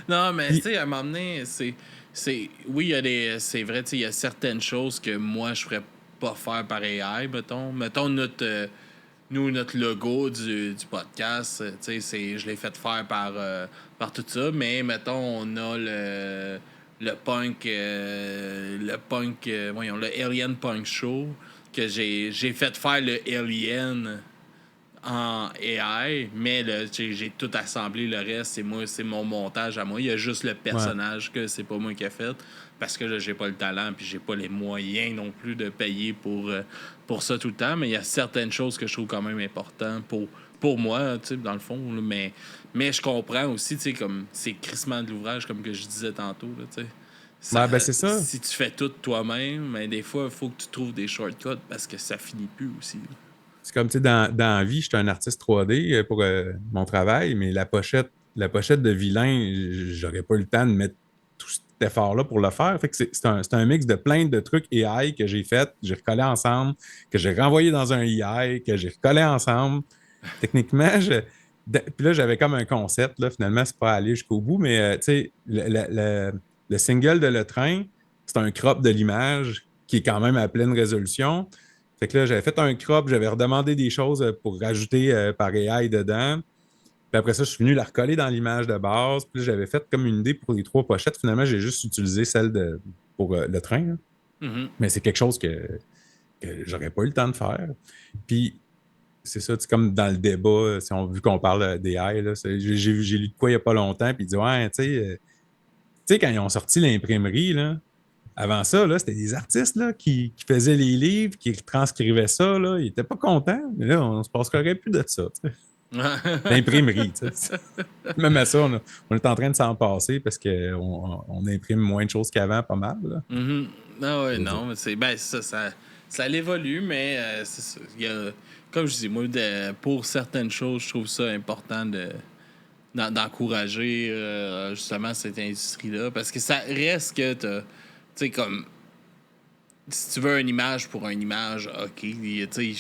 Non, mais tu Puis, sais, à un moment donné, oui, il y a c'est vrai, tu sais, il y a certaines choses que moi, je ferais pas faire par AI, mettons. Mettons notre logo du podcast, tu sais, je l'ai fait faire par tout ça, mais mettons, on a voyons, le Alien Punk Show, que j'ai fait faire le Alien en AI, mais j'ai tout assemblé le reste, c'est mon montage à moi. Il y a juste le ouais. personnage que c'est pas moi qui ai fait parce que là, j'ai pas le talent puis j'ai pas les moyens non plus de payer pour ça tout le temps, mais il y a certaines choses que je trouve quand même importantes pour moi, tu sais, dans le fond, là, mais je comprends aussi, tu sais, comme c'est crissement de l'ouvrage comme que je disais tantôt, là, tu sais. Ouais, ben c'est ça. Si tu fais tout toi-même, mais des fois, il faut que tu trouves des shortcuts parce que ça finit plus aussi. Là. C'est comme, tu sais, dans la vie, je suis un artiste 3D pour mon travail, mais la pochette de vilain, j'aurais pas eu le temps de mettre tout cet effort-là pour le faire. Fait que c'est un mix de plein de trucs AI que j'ai fait, que j'ai recollé ensemble, que j'ai renvoyé dans un AI, que j'ai recollé ensemble. Techniquement, puis là, j'avais comme un concept, là, finalement, c'est pas allé jusqu'au bout, mais tu sais, le single de Le Train, c'est un crop de l'image qui est quand même à pleine résolution. Fait que là, j'avais fait un crop, j'avais redemandé des choses pour rajouter par AI dedans. Puis après ça, je suis venu la recoller dans l'image de base. Puis là, j'avais fait comme une idée pour les 3 pochettes. Finalement, j'ai juste utilisé celle pour le train. Là. Mhm. Mais c'est quelque chose que j'aurais pas eu le temps de faire. Puis c'est ça, c'est comme dans le débat, si on vu qu'on parle d'AI, là, j'ai lu de quoi il n'y a pas longtemps, puis il dit ouais, tu sais, quand ils ont sorti l'imprimerie, là, avant ça, là, c'était des artistes là, qui faisaient les livres, qui transcrivaient ça. Là, ils n'étaient pas contents, mais là, on ne se passerait plus de ça. Tu sais. L'imprimerie. Tu sais. Même à ça, on est en train de s'en passer parce qu'on imprime moins de choses qu'avant, pas mal. Là. Mhm. Ah ouais, Je veux dire. non, mais ça l'évolue, mais c'est ça. Comme je dis, moi, pour certaines choses, je trouve ça important d'encourager justement cette industrie-là. Parce que ça reste que tu sais, comme si tu veux une image pour une image, ok, tu sais, il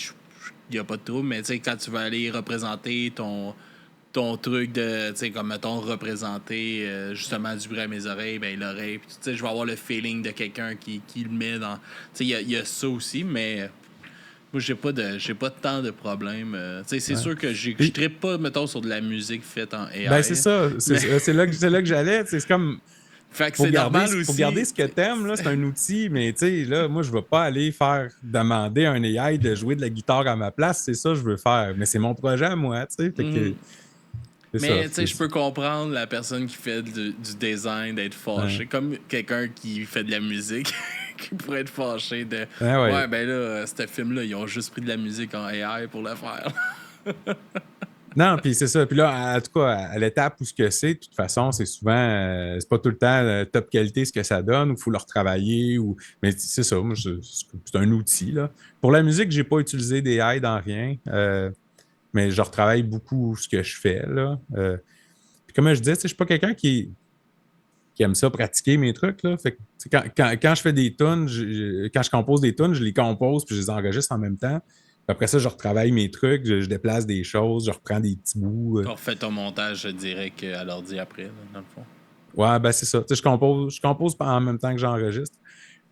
n'y a pas de trouble, mais tu sais, quand tu veux aller représenter ton truc de, tu sais, comme mettons, représenter justement du bruit à mes oreilles, ben l'oreille, puis tu sais, je vais avoir le feeling de quelqu'un qui le met dans. Tu sais, il y a ça aussi, mais moi, j'ai pas tant de problèmes. Tu sais, c'est Ouais. sûr que je Puis, trippe pas, mettons, sur de la musique faite en ben, c'est AI. ça. Mais, C'est là que j'allais. C'est comme. fait que Faut c'est garder, normal faut garder aussi. ce que t'aimes, là, c'est un outil, mais tu sais, là, moi, je veux pas aller demander à un AI de jouer de la guitare à ma place, c'est ça que je veux faire. Mais c'est mon projet à moi, tu sais, fait que Mhm. c'est ça. Mais tu sais, je peux comprendre la personne qui fait du design d'être Ouais. fâché, comme quelqu'un qui fait de la musique, qui pourraient être fâchés de Ah ouais. ouais, ben là, ce film-là, ils ont juste pris de la musique en AI pour le faire. Non, puis c'est ça. Puis là, en tout cas, à l'étape où ce que c'est, de toute façon, c'est souvent, c'est pas tout le temps top qualité ce que ça donne, ou il faut le retravailler, ou... Mais c'est ça, moi, c'est un outil, là. Pour la musique, j'ai pas utilisé des AI dans rien, mais je retravaille beaucoup ce que je fais, là. Puis comme je disais, je suis pas quelqu'un qui aime ça pratiquer mes trucs, là. Fait que, quand je fais des tunes, quand je compose des tunes, je les compose puis je les enregistre en même temps. Puis après ça, je retravaille mes trucs, je déplace des choses, je reprends des petits bouts. Quand on refait ton montage, je dirais qu'à l'ordi après, là, dans le fond. Ouais, ben c'est ça. Tu sais, je compose en même temps que j'enregistre.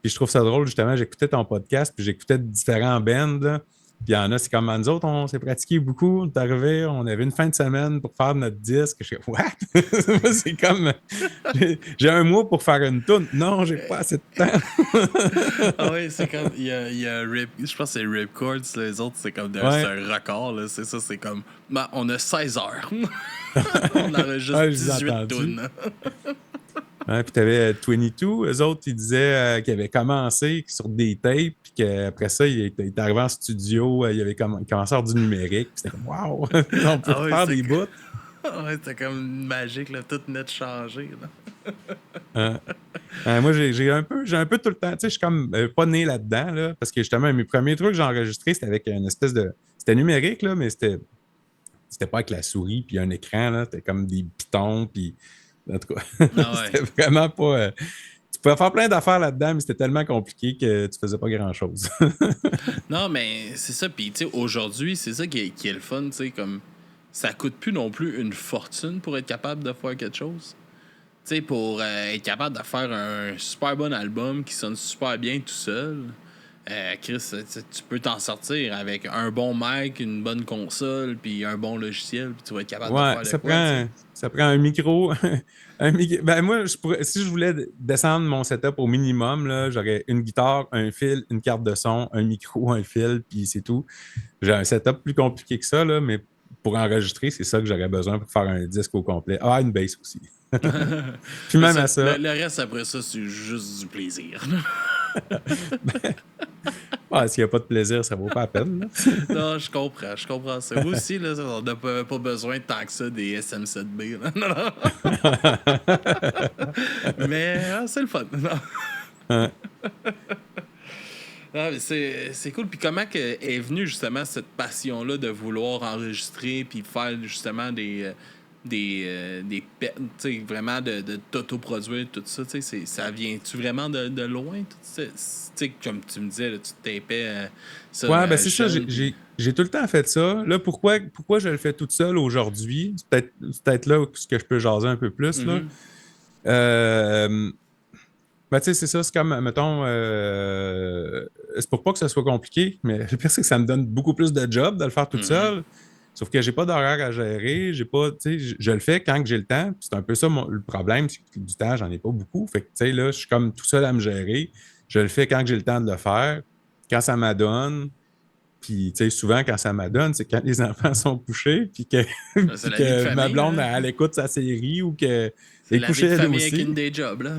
Puis je trouve ça drôle, justement, j'écoutais ton podcast, puis j'écoutais différents bands, là. Puis il y en a, c'est comme nous autres, on s'est pratiqué beaucoup. On est arrivé, on avait une fin de semaine pour faire notre disque. Je suis what? Moi, c'est comme j'ai un mois pour faire une tune. Non, j'ai pas assez de temps. Ah oui, c'est comme. Il y a Rip. Je pense que c'est Ripcords, les autres, c'est comme. Ouais. C'est un record, là. C'est ça, c'est comme. Ben, on a 16 heures. On enregistre Ouais, je les ai 18 entendus. tunes. Ouais, puis tu avais 22, eux autres, ils disaient qu'ils avaient commencé sur des tapes, puis qu'après ça, il est arrivé en studio, il avait commencé à faire du numérique, puis c'était comme waouh, on peut Ah ouais, faire c'est des bouts. Ouais, c'était comme magique, là. Tout net changé, là. Moi, j'ai un peu tout le temps, tu sais, je suis comme pas né là-dedans, là, parce que justement, mes premiers trucs que j'ai enregistrés, c'était avec une espèce de. C'était numérique, là, mais c'était pas avec la souris, puis un écran, là, c'était comme des pitons, puis. En tout cas, Ah ouais. c'était vraiment pas. Tu pouvais faire plein d'affaires là-dedans, mais c'était tellement compliqué que tu faisais pas grand-chose. Non, mais c'est ça. Puis, tu sais, aujourd'hui, c'est ça qui est le fun, tu sais, comme. Ça coûte plus non plus une fortune pour être capable de faire quelque chose. Tu sais, pour être capable de faire un super bon album qui sonne super bien tout seul, Chris, tu peux t'en sortir avec un bon mic, une bonne console, puis un bon logiciel, puis tu vas être capable de Ouais, faire de quoi, tu sais. ça prend un micro. Ben moi, si je voulais descendre mon setup au minimum, là, j'aurais une guitare, un fil, une carte de son, un micro, un fil, puis c'est tout. J'ai un setup plus compliqué que ça, là, mais pour enregistrer, c'est ça que j'aurais besoin pour faire un disque au complet. Ah, une bass aussi. Puis Mais même à ça. le reste après ça, c'est juste du plaisir. S'il n'y a pas de plaisir, ça vaut pas la peine. Là. Non, je comprends ça. Vous aussi, là, on n'a pas besoin tant que ça des SM7B. Là. Non, non. Mais c'est le fun. Non. Ah, mais c'est cool. Puis comment est venue justement cette passion-là de vouloir enregistrer puis faire justement tu sais, vraiment de t'autoproduire tout ça, tu sais, ça vient-tu vraiment de loin, tout ça? Tu sais, comme tu me disais, là, tu te tapais ça Ouais, ben c'est ça, jeune. j'ai tout le temps fait ça. Là, pourquoi je le fais toute seule aujourd'hui? C'est peut-être là où ce que je peux jaser un peu plus, là. Mhm. Ben, tu sais, c'est ça, c'est comme, mettons, c'est pour pas que ça soit compliqué, mais le pire, c'est que ça me donne beaucoup plus de job de le faire toute Mhm. seule. Sauf que j'ai pas d'horaire à gérer, j'ai pas, tu sais, je le fais quand que j'ai le temps. Puis c'est un peu ça le problème, c'est que du temps, j'en ai pas beaucoup. Fait que, tu sais, là, je suis comme tout seul à me gérer. Je le fais quand que j'ai le temps de le faire, quand ça m'adonne. Puis, tu sais, souvent, quand ça m'adonne, c'est quand les enfants sont couchés, puis que, C'est puis la vie de que ma famille, blonde, là. elle écoute sa série ou qu'elle C'est est la vie de couchée elle famille avec une aussi. day job, là.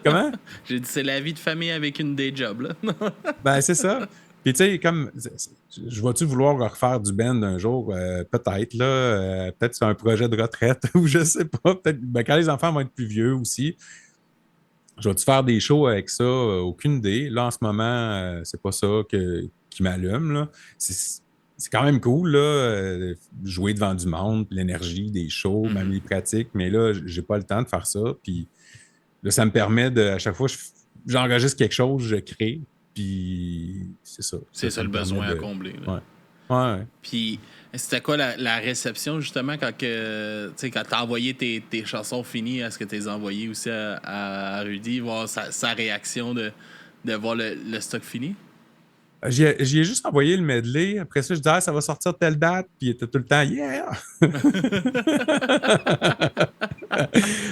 Comment? J'ai dit, c'est la vie de famille avec une day job, là. Ben, c'est ça. Puis, tu sais, comme, je vais-tu vouloir refaire du band un jour? Peut-être, là. Peut-être c'est un projet de retraite ou je sais pas. Peut-être, ben, quand les enfants vont être plus vieux aussi, je vais-tu faire des shows avec ça? Aucune idée. Là, en ce moment, c'est pas ça qui m'allume, là. C'est quand même cool, là, jouer devant du monde, puis l'énergie, des shows, même les pratiques. Mais là, j'ai pas le temps de faire ça. Puis là, ça me permet de, à chaque fois, j'enregistre quelque chose, je crée. Puis c'est ça. C'est ça Ça le me permet besoin à de. combler, là. Ouais. Ouais. Puis, c'était quoi la réception, justement, quand t'as envoyé tes chansons finies? Est-ce que t'es envoyé aussi à Rudy, voir sa réaction de voir le stock fini? J'y ai juste envoyé le medley. Après ça, je disais, ça va sortir telle date. Puis il était tout le temps, yeah!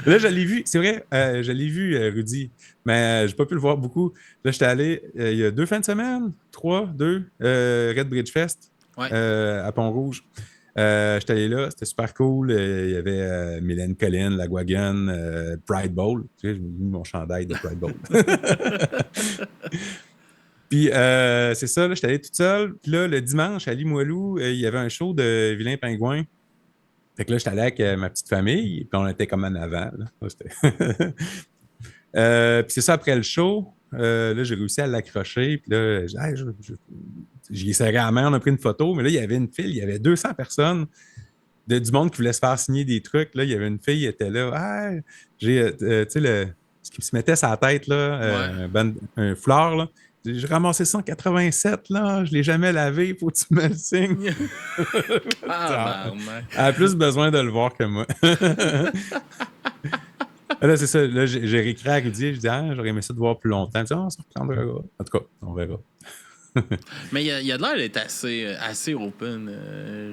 Là, je l'ai vu, c'est vrai, je l'ai vu, Rudy, mais j'ai pas pu le voir beaucoup. Là, j'étais allé il y a 2 fins de semaine, 3, 2, Red Bridge Fest Ouais. à Pont-Rouge. J'étais allé là, c'était super cool. Il y avait Mylène Collin, Lagwagon, Pride Bowl. Tu sais, j'ai mis mon chandail de Pride Bowl. Puis c'est ça, là, j'étais allé toute seule. Puis là, le dimanche, à Limoilou, il y avait un show de Vilain Pingouin. Fait que là, j'étais allé avec ma petite famille, puis on était comme en avant. Là. Puis c'est ça, après le show, là, j'ai réussi à l'accrocher. Puis là, j'y ai serré la main, on a pris une photo. Mais là, il y avait une file, il y avait 200 personnes du monde qui voulait se faire signer des trucs. Là, il y avait une fille qui était là. Ah, j'ai, tu sais, ce qui se mettait sur la tête, là, Ouais. un foulard, là. J'ai ramassé ça en 87, là. Je ne l'ai jamais lavé. Faut que tu me le signes. Tabarnak. Elle a plus besoin de le voir que moi. Là, c'est ça. Là, j'ai réécrit à Rudy. Je dis, ah, j'aurais aimé ça de voir plus longtemps. Elle dit, on se reprendra. En tout cas, on verra. Mais il y a de l'air d'être assez open,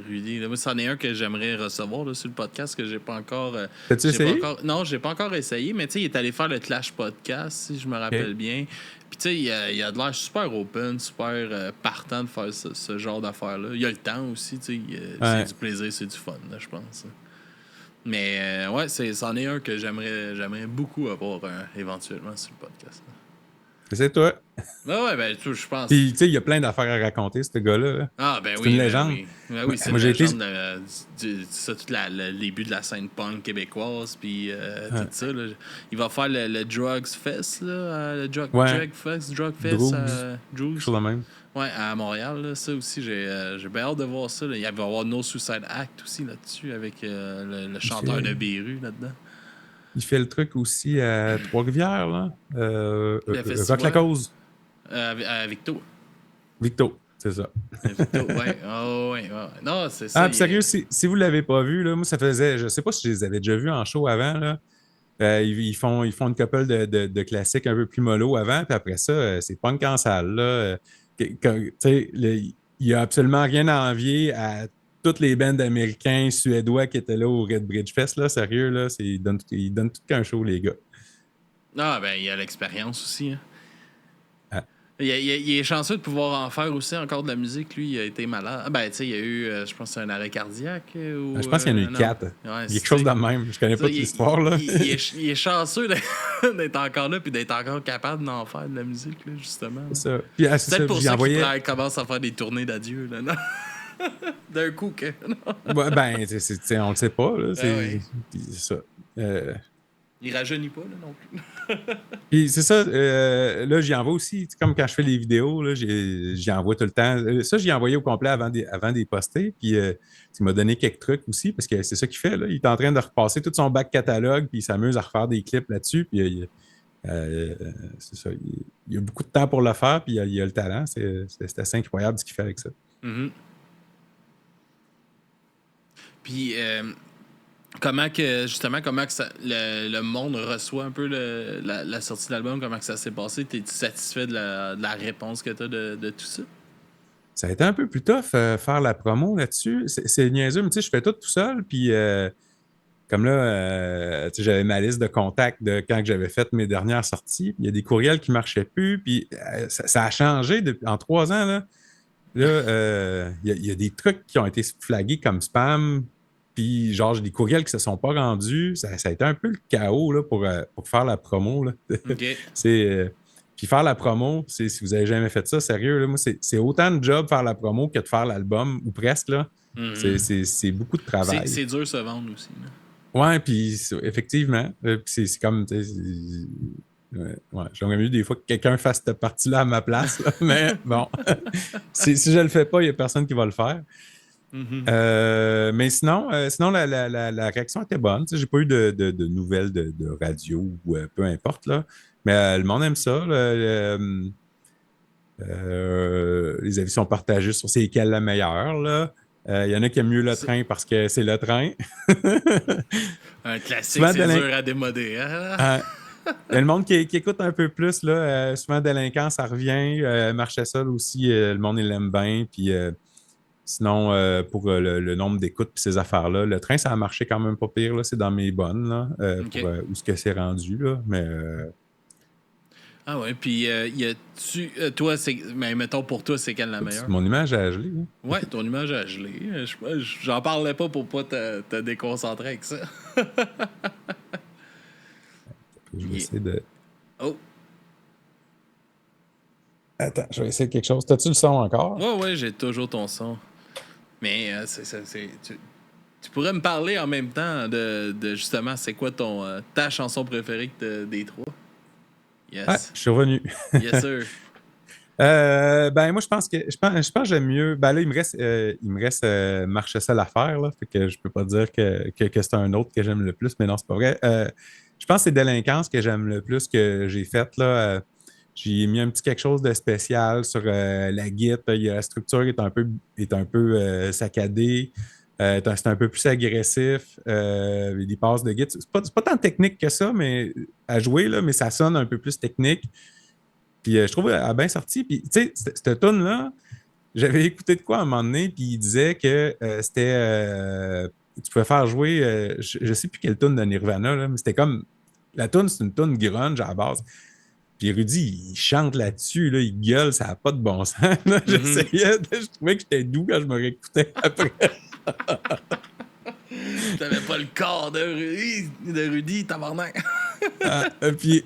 Rudy. Là, moi, c'en est un que j'aimerais recevoir là, sur le podcast que j'ai pas encore. T'as-tu essayé? Non, j'ai pas encore essayé, mais tu sais, il est allé faire le Clash Podcast, si je me rappelle bien. Puis tu sais, il y a de l'air super open, super partant de faire ce genre d'affaires-là. Il y a le temps aussi, tu sais. C'est du plaisir, c'est du fun, là, je pense. Mais ouais, c'en est un que j'aimerais beaucoup avoir éventuellement sur le podcast. Là. C'est toi. Ouais, ben, je pense. Puis, tu sais, il y a plein d'affaires à raconter, ce gars-là. Ah, ben C'est oui, une ben légende. oui. Ben oui, c'est moi, une j'ai été. légende ça, tout le début de la scène punk québécoise, puis tout ça. Là. Il va faire le Drugs Fest, là, le Drug Fest, Drugs. Drugs. Quelque chose de même. Ouais, à Montréal, là, ça aussi, j'ai bien hâte de voir ça. Là. Il va y avoir No Suicide Act aussi là-dessus, avec le chanteur de Beru là-dedans. Il fait le truc aussi à Trois-Rivières, là. Rock la festival. cause. Victo. Victo, c'est ça. Victo, ouais. Oh, ouais. Non, c'est ça. Ah, puis sérieux, si vous ne l'avez pas vu, là, moi, ça faisait. Je ne sais pas si je les avais déjà vus en show avant, là. Ils font une couple de classiques un peu plus mollo avant, puis après ça, c'est punk en salle, là. Tu sais, il n'y a absolument rien à envier à toutes les bands américains, suédois qui étaient là au Red Bridge Fest, là. Sérieux, là, ils donnent tout qu'un show, les gars. Ah, ben, il y a l'expérience aussi, hein. Ah. Il est chanceux de pouvoir en faire aussi encore de la musique. Lui, il a été malade. Ah, ben, tu sais, il y a eu, je pense, un arrêt cardiaque. Ou, Je pense qu'il y en a eu 4. Ouais, il y a quelque chose de même. Je connais pas toute l'histoire. Là. Il est chanceux d'être encore là et d'être encore capable d'en faire de la musique, là, justement. C'est ça. Puis, c'est peut-être pour ça envoyé... qu'il commence à faire des tournées d'adieu. Là, non? D'un coup, que. Ben, on le sait pas. Là. C'est ça. Il rajeunit pas, là, non plus. Puis c'est ça, là, j'y envoie aussi, comme quand je fais les vidéos, là, j'y envoie tout le temps. Ça, j'y ai envoyé au complet avant de poster, puis il m'a donné quelques trucs aussi, parce que c'est ça qu'il fait, là. Il est en train de repasser tout son back catalogue, puis il s'amuse à refaire des clips là-dessus, puis c'est ça, il a beaucoup de temps pour le faire, puis il a le talent. C'est assez incroyable ce qu'il fait avec ça. Mm-hmm. Puis... comment que le monde reçoit un peu la sortie de l'album, comment que ça s'est passé? T'es-tu satisfait de la réponse que t'as de tout ça? Ça a été un peu plus tough faire la promo là-dessus. C'est niaiseux, mais tu sais, je fais tout seul, puis comme là, j'avais ma liste de contacts de quand j'avais fait mes dernières sorties, puis il y a des courriels qui ne marchaient plus, puis ça a changé en 3 ans, là. Là, il y a des trucs qui ont été flagués comme spam, puis genre, j'ai des courriels qui se sont pas rendus. Ça a été un peu le chaos là, pour faire la promo. Là. OK. Puis faire la promo, si vous n'avez jamais fait ça, sérieux, là, moi, c'est autant de job faire la promo que de faire l'album, ou presque. Là. Mm-hmm. C'est beaucoup de travail. C'est dur de se vendre aussi. Là. Ouais, puis effectivement. C'est comme... Ouais, j'aurais mieux des fois que quelqu'un fasse cette partie-là à ma place. Là, mais bon, si je le fais pas, il n'y a personne qui va le faire. Mm-hmm. Mais sinon la réaction était bonne. J'ai pas eu de nouvelles de radio ou peu importe. Là. Mais le monde aime ça. Les avis sont partagés sur c'est quelle la meilleure. Il y en a qui aiment mieux le train parce que c'est le train. Un classique, c'est dur à démoder. Hein? Il y a le monde qui écoute un peu plus. Là, souvent, délinquant, ça revient. Marché seul aussi, le monde, il l'aime bien. Puis sinon, pour le nombre d'écoutes et ces affaires-là, le train, ça a marché quand même pas pire. Là. C'est dans mes bonnes, là, okay. Pour où ce que c'est rendu. Là. Mais Ah ouais, puis y a-tu. Toi, mais mettons pour toi, c'est quelle la Oups, meilleure? mon image a gelé. Hein. Ouais, ton image a gelé. J'en parlais pas pour pas te déconcentrer avec ça. Je vais Yeah. essayer de. Oh, Attends, je vais essayer quelque chose. T'as-tu le son encore? ouais, j'ai toujours ton son. Mais tu pourrais me parler en même temps de justement, c'est quoi ta chanson préférée des trois? Ah, Yes. je suis revenu. Yes, sir. Ben moi je pense que j'aime mieux. Ben là, il me reste Marche seul à faire, là. Fait que je peux pas dire que c'est un autre que j'aime le plus, mais non, c'est pas vrai. Je pense que c'est Délinquance que j'aime le plus que j'ai faite, là. J'ai mis un petit quelque chose de spécial sur la guitare. La structure est un peu saccadée. C'est un peu plus agressif. Les passes de guitare. C'est pas tant technique que ça, mais à jouer, là, mais ça sonne un peu plus technique. Puis je trouve qu'elle a bien sorti. Puis, tu sais, cette tune-là, j'avais écouté de quoi à un moment donné, puis il disait que c'était. Tu pouvais faire jouer. Je sais plus quelle tune de Nirvana, là, mais c'était comme. La tune, c'est une tune grunge à la base. Puis Rudy, il chante là-dessus, là, il gueule, ça n'a pas de bon sens. Là. Mhm. Je trouvais que j'étais doux quand je me réécoutais après. T'avais pas le corps de Rudy, tabarnak. Puis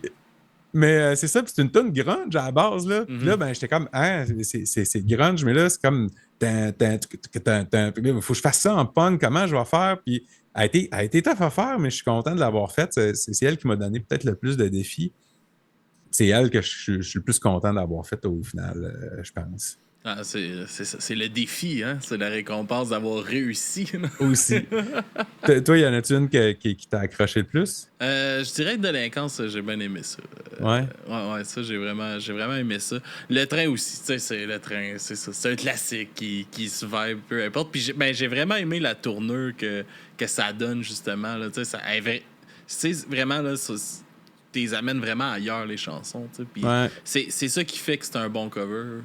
mais c'est ça, puis c'est une tonne grunge à la base, là. Puis là, Mhm. ben, j'étais comme, ah, c'est grunge, mais là, c'est comme, il faut que je fasse ça en punk, comment je vais faire? Puis elle a été tough à faire, mais je suis content de l'avoir faite. C'est elle qui m'a donné peut-être le plus de défis. C'est elle que je suis le plus content d'avoir faite au final, je pense. Ah, c'est ça. C'est le défi, hein? C'est la récompense d'avoir réussi. Aussi. Toi, y en a-tu une qui t'a accroché le plus? Je dirais que Délinquance, j'ai bien aimé ça. Ouais. Ouais, ça, j'ai vraiment aimé ça. Le train aussi, tu sais, c'est le train, c'est ça. C'est un classique qui se vibe, peu importe. Puis j'ai vraiment aimé la tournure que ça donne, justement. Là, tu sais, vraiment, là, ça les amène vraiment ailleurs, les chansons, tu sais. Puis Ouais. c'est ça qui fait que c'est un bon cover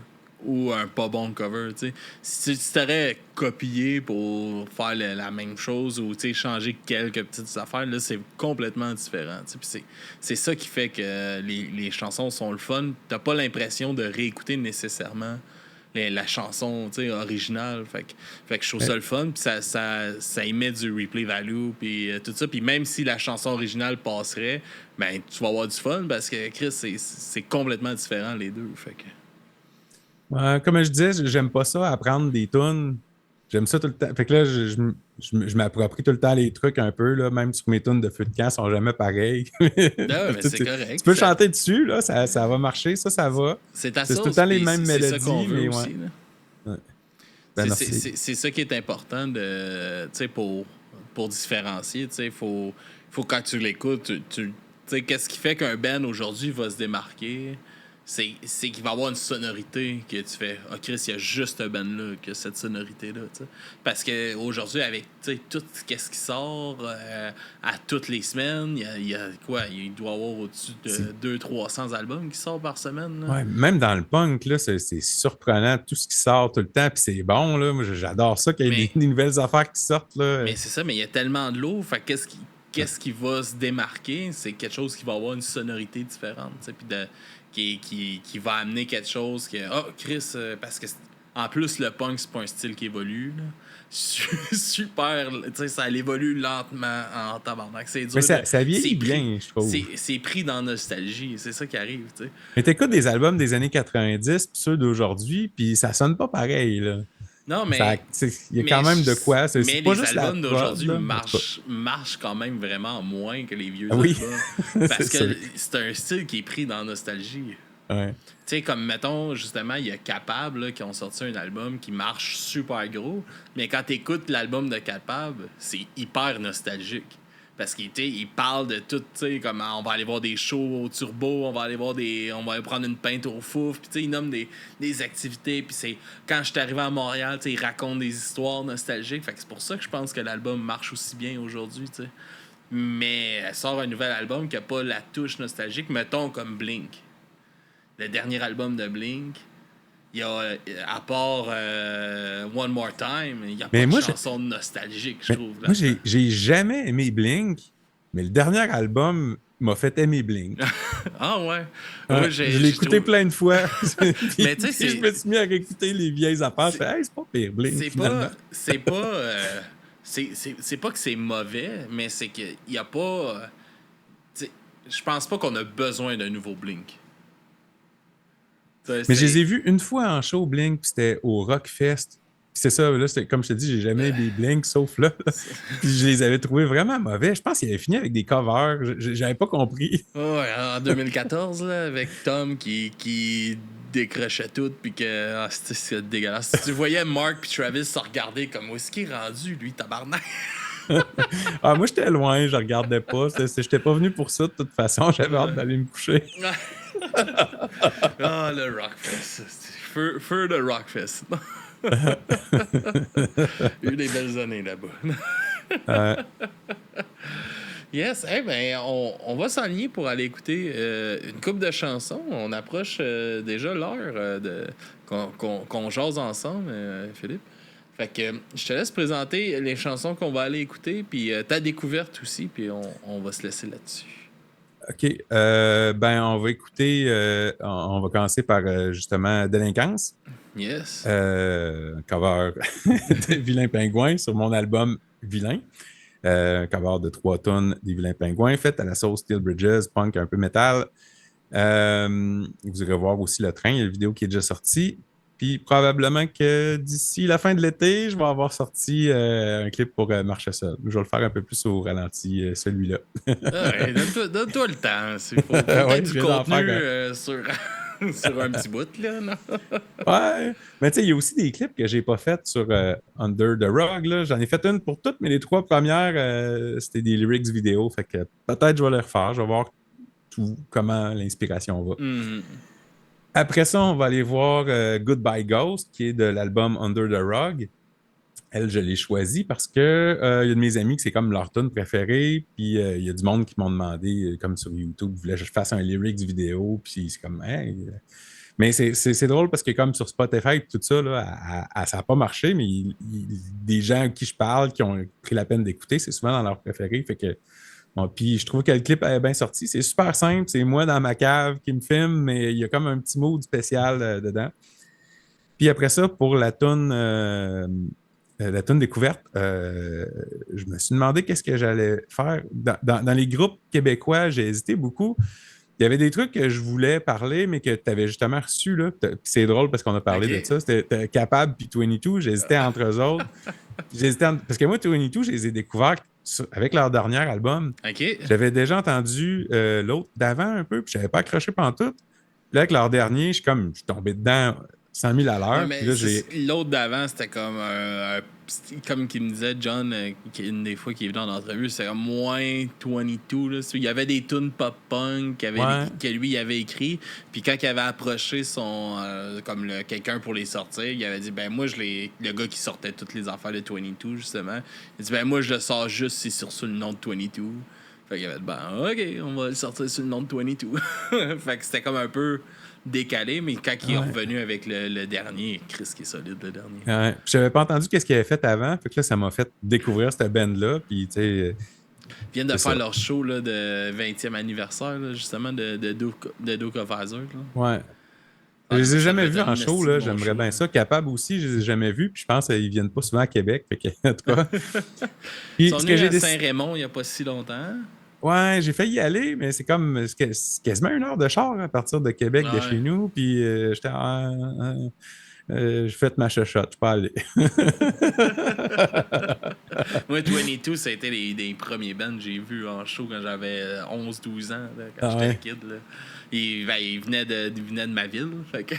ou un pas bon cover, tu sais. Si tu t'aurais copié pour faire la même chose ou, tu sais, changer quelques petites affaires, là, c'est complètement différent, tu sais. Puis c'est ça qui fait que les chansons sont le fun. T'as pas l'impression de réécouter nécessairement la chanson, tu sais, originale. Fait que je trouve ça le fun, puis ça émet du replay value, puis tout ça. Puis même si la chanson originale passerait, ben, tu vas avoir du fun parce que, Chris, c'est complètement différent, les deux. Fait que... Comme je disais, j'aime pas ça, apprendre des tunes. J'aime ça tout le temps. Fait que là, je m'approprie tout le temps les trucs un peu, là, même sur mes tunes de feu de camp, sont jamais pareils. Non, mais c'est Tu correct. peux chanter dessus, là, ça va marcher, ça va. C'est ta C'est tout le sauce, temps les puis mêmes c'est ça qu'on mélodies, veut mais ouais. aussi. Là. Ouais. Ben, merci. C'est ça qui est important de, pour différencier. Faut quand tu l'écoutes, tu sais, qu'est-ce qui fait qu'un band aujourd'hui va se démarquer? C'est qu'il va avoir une sonorité que tu fais. Ah, Chris, il y a juste un band-là qui a cette sonorité-là. T'sais. Parce qu'aujourd'hui, avec tout ce qui sort à toutes les semaines, il y a quoi? Il doit y avoir au-dessus de 200-300 albums qui sortent par semaine. Là. Ouais, même dans le punk, là, c'est surprenant tout ce qui sort tout le temps, puis c'est bon, là. Moi, j'adore ça qu'il y ait Mais des nouvelles affaires qui sortent, là. Mais c'est ça, mais il y a tellement de l'eau, fait que qu'est-ce qui va se démarquer? C'est quelque chose qui va avoir une sonorité différente, tu sais, puis qui va amener quelque chose que, Chris, parce que en plus, le punk, c'est pas un style qui évolue, là. Super, tu sais, ça évolue lentement en tabarnak. C'est dur. Mais ça vieillit C'est pris, bien, je trouve. c'est pris dans la nostalgie, c'est ça qui arrive, tu sais. Mais t'écoutes des albums des années 90, puis ceux d'aujourd'hui, puis ça sonne pas pareil, là. Non, mais Il y a Mais, quand même de quoi. C'est mais pas les juste la albums prod, d'aujourd'hui là. En tout cas. marchent quand même vraiment moins que les vieux Ah oui, albums. c'est Parce que sûr. c'est un style qui est pris dans la nostalgie. Ouais. Tu sais, comme mettons, justement, il y a Capable là, qui ont sorti un album qui marche super gros, mais quand tu écoutes l'album de Capable, c'est hyper nostalgique. Parce qu'il parle de tout, tu sais, comme on va aller voir des shows au turbo, on va aller prendre une pinte au fouf, puis tu sais, il nomme des activités, puis c'est quand je suis arrivé à Montréal, tu sais, il raconte des histoires nostalgiques, fait que c'est pour ça que je pense que l'album marche aussi bien aujourd'hui, tu sais. Mais elle sort un nouvel album qui a pas la touche nostalgique, mettons comme Blink. Le dernier album de Blink, il y a, à part One More Time, il n'y a pas Mais de moi, chanson nostalgique, je mais trouve. moi Là-dedans. j'ai jamais aimé Blink, mais le dernier album, m'a fait aimer Blink. Ah ouais. Hein, Moi, je l'ai écouté plein de fois. Mais tu sais, Je me suis mis à réécouter les vieilles affaires. Je c'est fais, hey, c'est pas pire Blink, c'est finalement. pas. C'est pas. C'est pas que c'est mauvais, mais c'est qu'il y a pas. Tu sais, je pense pas qu'on a besoin d'un nouveau Blink. Mais je les ai vus une fois en show, Blink, puis c'était au Rockfest. Puis c'est ça, là, comme je te dis, j'ai jamais aimé Blink, sauf là. Puis je les avais trouvés vraiment mauvais. Je pense qu'ils avaient fini avec des covers. J'avais pas compris. Ouais, en 2014, là, avec Tom qui décrochait tout, puis que c'est dégueulasse. Tu voyais Mark puis Travis se regarder comme où est-ce qu'il est rendu, lui, tabarnak. Ah, moi, j'étais loin, je regardais pas. J'étais pas venu pour ça, de toute façon. J'avais hâte d'aller me coucher. Ah, le Rockfest. Feu de Rockfest. Eu des belles années là-bas. Yes, eh ben, on va s'aligner pour aller écouter une couple de chansons. On approche déjà l'heure qu'on jase ensemble, Philippe. Fait que je te laisse présenter les chansons qu'on va aller écouter, puis ta découverte aussi, puis on va se laisser là-dessus. OK. Ben, on va écouter, on va commencer par justement Délinquance. Yes. Cover de Vilain Pingouin sur mon album Vilain. Cover de 3 tonnes des Vilains Pingouins, fait à la sauce Steel Bridges, punk un peu métal. Vous irez voir aussi Le Train, il y a une vidéo qui est déjà sortie. Puis probablement que d'ici la fin de l'été, je vais avoir sorti un clip pour Marcher seul. Je vais le faire un peu plus au ralenti, celui-là. Ouais, donne-toi le temps. Il faut peut-être Ouais, du je viens d'en contenu faire sur, sur un petit bout, là, non? Ouais. Mais tu sais, il y a aussi des clips que j'ai pas fait sur Under the Rug, là. J'en ai fait une pour toutes, mais les 3 premières, c'était des lyrics vidéo. Fait que peut-être je vais les refaire. Je vais voir tout, comment l'inspiration va. Mm. Après ça, on va aller voir Goodbye Ghost, qui est de l'album Under the Rug. Elle, je l'ai choisie parce que il y a de mes amis que c'est comme leur tune préférée. Puis il y a du monde qui m'ont demandé, comme sur YouTube, voulait que je fasse un lyrics vidéo. Puis c'est comme, hey. Mais c'est drôle parce que comme sur Spotify et tout ça, là, ça n'a pas marché, mais des gens à qui je parle qui ont pris la peine d'écouter, c'est souvent dans leur préféré. Fait que bon, puis je trouve que le clip est bien sorti. C'est super simple. C'est moi dans ma cave qui me filme, mais il y a comme un petit mood spécial dedans. Puis après ça, pour la toune découverte, je me suis demandé qu'est-ce que j'allais faire. Dans les groupes québécois, j'ai hésité beaucoup. Il y avait des trucs que je voulais parler, mais que tu avais justement reçus. Là. C'est drôle parce qu'on a parlé de OK. ça. C'était Capable puis 22. J'hésitais entre eux autres. Parce que moi, 22, je les ai découverts avec leur dernier album. OK. J'avais déjà entendu l'autre d'avant un peu, puis je n'avais pas accroché pantoute. Puis là, avec leur dernier, je suis tombé dedans 100 000 à Ouais, l'heure. Puis mais là, j'ai. l'autre d'avant, c'était comme comme qu'il me disait John, une des fois qui est venu en entrevue, c'est comme moins 22. Là. Il y avait des tunes pop-punk Ouais. que lui il avait écrit. Puis quand il avait approché son quelqu'un pour les sortir, il avait dit ben moi le gars qui sortait toutes les affaires de 22 justement, il dit ben moi je le sors juste si c'est sur le nom de 22. Fait qu'il avait dit ben ok, on va le sortir sur le nom de 22. Fait que c'était comme un peu décalé, mais quand il est revenu avec le dernier, Chris qui est solide, le dernier. Ouais. Puis j'avais pas entendu qu'est-ce qu'il avait fait avant. Fait que là, ça m'a fait découvrir cette band-là. Puis, tu sais. Ils viennent de c'est faire ça. leur show là, de 20e anniversaire, là, justement, de Duke of Hazzard. Là. Ouais. Ah, Je les ai ça jamais devait être vus en un show, esti de là. bon J'aimerais show, bien là. ça. Capable aussi, je les ai jamais vus. Puis je pense qu'ils viennent pas souvent à Québec. Fait que, en tout cas. Ils Puis sont ce que venus j'ai à décidé. Saint-Raymond il n'y a pas si longtemps. Ouais, j'ai failli y aller, mais c'est quasiment 1 heure de char à partir de Québec, de Ouais. chez nous. Puis j'étais j'ai fait ma chochotte, je peux aller. Moi, 22, ça a été les premiers bands que j'ai vus en show quand j'avais 11-12 ans, là, quand Ah j'étais ouais. kid. Là. Ils venaient de ma ville. Fait que,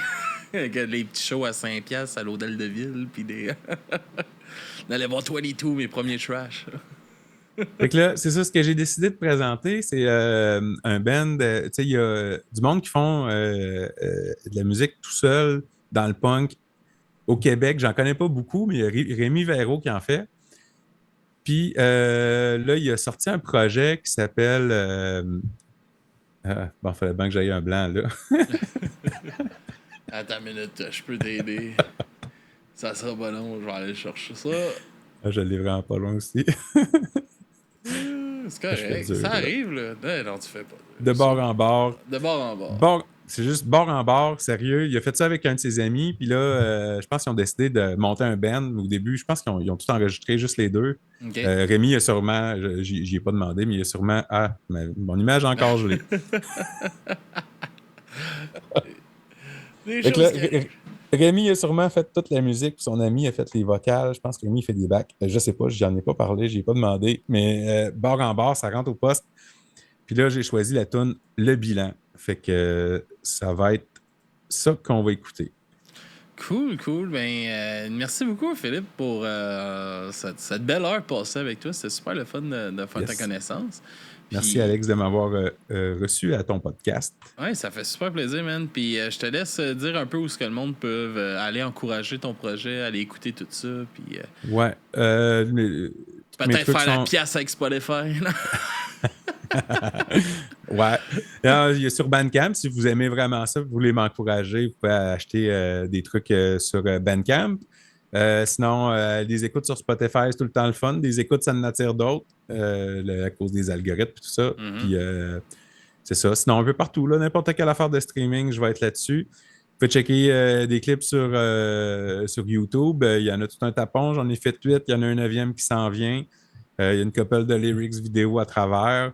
que les petits shows à 5$ à l'hôtel de ville. Puis on allait voir 22, mes premiers trash. Fait que là, c'est ça ce que j'ai décidé de présenter. C'est un band, tu sais, il y a du monde qui font de la musique tout seul dans le punk au Québec. J'en connais pas beaucoup, mais il y a Rémi Véro qui en fait. Puis là, il a sorti un projet qui s'appelle. Bon, il fallait bien que j'aille un blanc là. Attends une minute, je peux t'aider. Ça sera pas long, je vais aller chercher ça. Ah, je l'ai vraiment pas loin aussi. c'est correct. Ça arrive, là. Non, tu fais pas. De bord en bord. De bord en bord. C'est juste bord en bord, sérieux. Il a fait ça avec un de ses amis, puis là, je pense qu'ils ont décidé de monter un band. Au début, je pense qu'ils ont tout enregistré, juste les deux. Okay. Rémi a sûrement, j'y ai pas demandé, mais il a sûrement... Ah, mon image encore gelée. Rémi a sûrement fait toute la musique, puis son ami a fait les vocales. Je pense que Rémi fait des bacs. Je sais pas, j'en ai pas parlé, j'y ai pas demandé. Mais bord en bord, ça rentre au poste. Puis là, j'ai choisi la tune Le Bilan. Fait que ça va être ça qu'on va écouter. Cool. Ben, merci beaucoup, Philippe, pour cette belle heure passée avec toi. C'était super le fun de faire ta connaissance. Puis... Merci, Alex, de m'avoir reçu à ton podcast. Oui, ça fait super plaisir, man. Puis je te laisse dire un peu où est-ce que le monde peut aller encourager ton projet, aller écouter tout ça. Puis, ouais. peut-être faire la pièce avec Spotify. Ouais. Il y a sur Bandcamp, si vous aimez vraiment ça, vous voulez m'encourager, vous pouvez acheter des trucs sur Bandcamp. Sinon, des écoutes sur Spotify, c'est tout le temps le fun. Des écoutes, ça en attire d'autres à cause des algorithmes et tout ça. Mm-hmm. Puis c'est ça. Sinon, un peu partout, là, n'importe quelle affaire de streaming, je vais être là-dessus. Vous pouvez checker des clips sur YouTube. Il y en a tout un tapon. J'en ai fait 8. Il y en a un 9e qui s'en vient. Il y a une couple de lyrics vidéo à travers.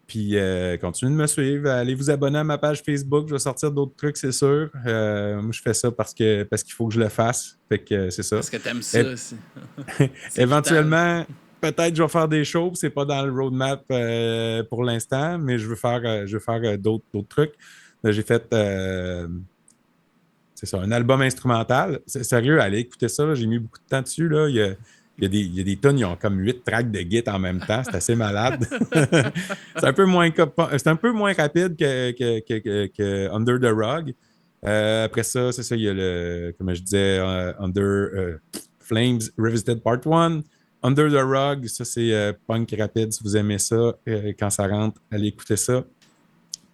Puis, continuez de me suivre. Allez vous abonner à ma page Facebook. Je vais sortir d'autres trucs, c'est sûr. Moi, je fais ça parce qu'il faut que je le fasse. Fait que c'est ça. Parce que t'aimes ça aussi. Éventuellement, peut-être je vais faire des shows. C'est pas dans le roadmap pour l'instant, mais je veux faire d'autres trucs. Là, j'ai fait c'est ça, un album instrumental. C'est sérieux, allez écouter ça. Là. J'ai mis beaucoup de temps dessus. Là. Il y a des tonnes, ils ont comme 8 tracks de git en même temps. C'est assez malade. C'est un peu moins rapide que Under the Rug. Après ça, c'est ça, il y a comme je disais, Under Flames Revisited Part 1. Under the Rug, ça, c'est punk rapide. Si vous aimez ça, quand ça rentre, allez écouter ça.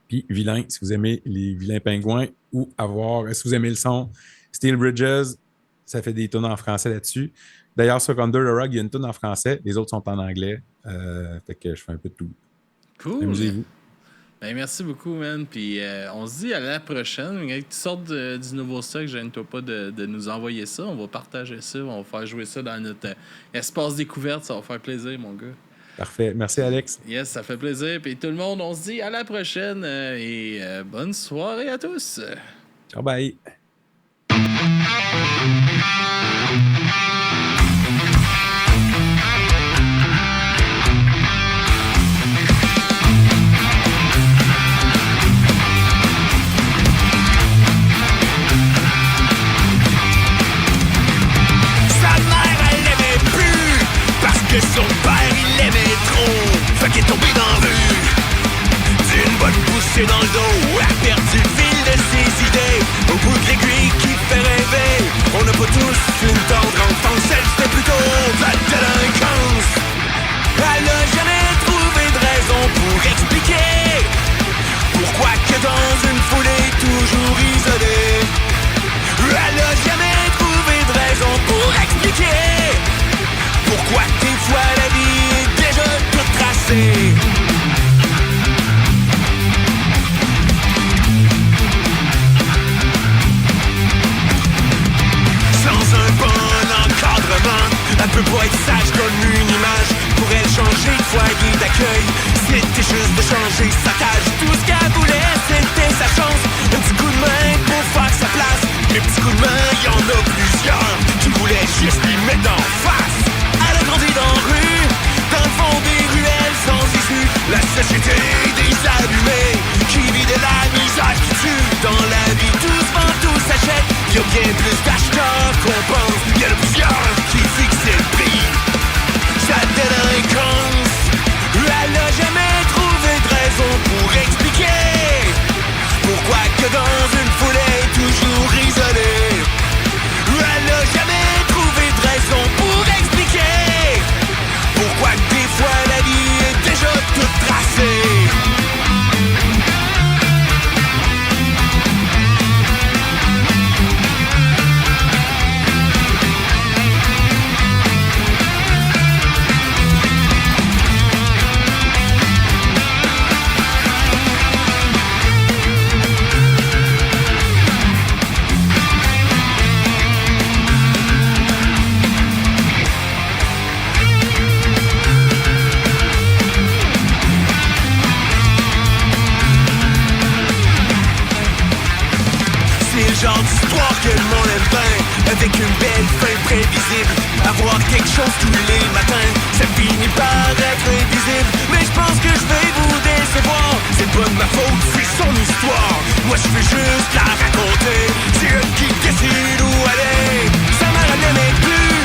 Puis Vilain, si vous aimez les vilains pingouins ou si vous aimez le son, Steel Bridges, ça fait des tunes en français là-dessus. D'ailleurs, sur Under the Rug, il y a une tune en français. Les autres sont en anglais. Fait que je fais un peu de tout. Cool. Amusez-vous. Ben, merci beaucoup, man. Puis on se dit à la prochaine. Quand tu sortes du nouveau stock, gêne-toi pas de nous envoyer ça. On va partager ça. On va faire jouer ça dans notre espace découverte. Ça va faire plaisir, mon gars. Parfait. Merci, Alex. Yes, ça fait plaisir. Puis tout le monde, on se dit à la prochaine. Et bonne soirée à tous. Ciao, bye. Son père, il l'aimait trop. Fait qu'il est tombé dans la rue d'une bonne poussée dans le dos. A perdu le fil de ses idées au bout de l'aiguille qui fait rêver. On n'a pas tous une tendre enfance. Elle c'était plutôt de la délinquance. Elle a jamais trouvé de raison pour expliquer pourquoi que dans une foulée toujours isolée. Elle a jamais trouvé de raison pour expliquer pourquoi des fois la vie est déjà toute tracée. Sans un bon encadrement, elle peut pas être sage comme une image. Pour elle changer de foyer d'accueil, c'était juste de changer sa tâche. Tout ce qu'elle voulait c'était sa chance. Un petit coup de main pour faire sa place. Les petits coups de main, y en a plusieurs qui voulaient juste lui mettre en face. Elle a grandi dans la rue, dans le fond des ruelles sans issue. La société des allumés qui vit de la misère qui tue. Dans la vie tout se vend, tout s'achète. Y'a bien plus d'acheteurs qu'on pense. Y'en a plusieurs qui fixent le prix. Sa délinquance, elle a jamais trouvé de raison pour expliquer pourquoi que dans une foulée toujours isolée, elle a jamais trouvé de raison une belle fin prévisible. Avoir quelque chose tous les matins, ça finit par être invisible. Mais je pense que je vais vous décevoir. C'est pas de ma faute, c'est son histoire. Moi je fais juste la raconter. C'est elle qui décide où aller. Sa mère elle n'aimait plus,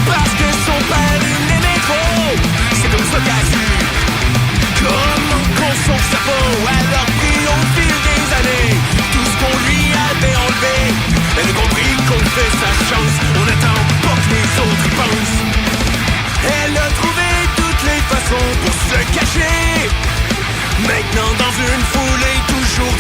parce que son père il l'aimait trop. C'est comme ça qu'elle a su comment qu'on sauve sa peau. Elle a pris au fil des années tout ce qu'on lui avait enlevé. Elle a compris qu'on fait sa chance. On n'attend pas que les autres y pensent. Elle a trouvé toutes les façons pour se cacher. Maintenant dans une foulée toujours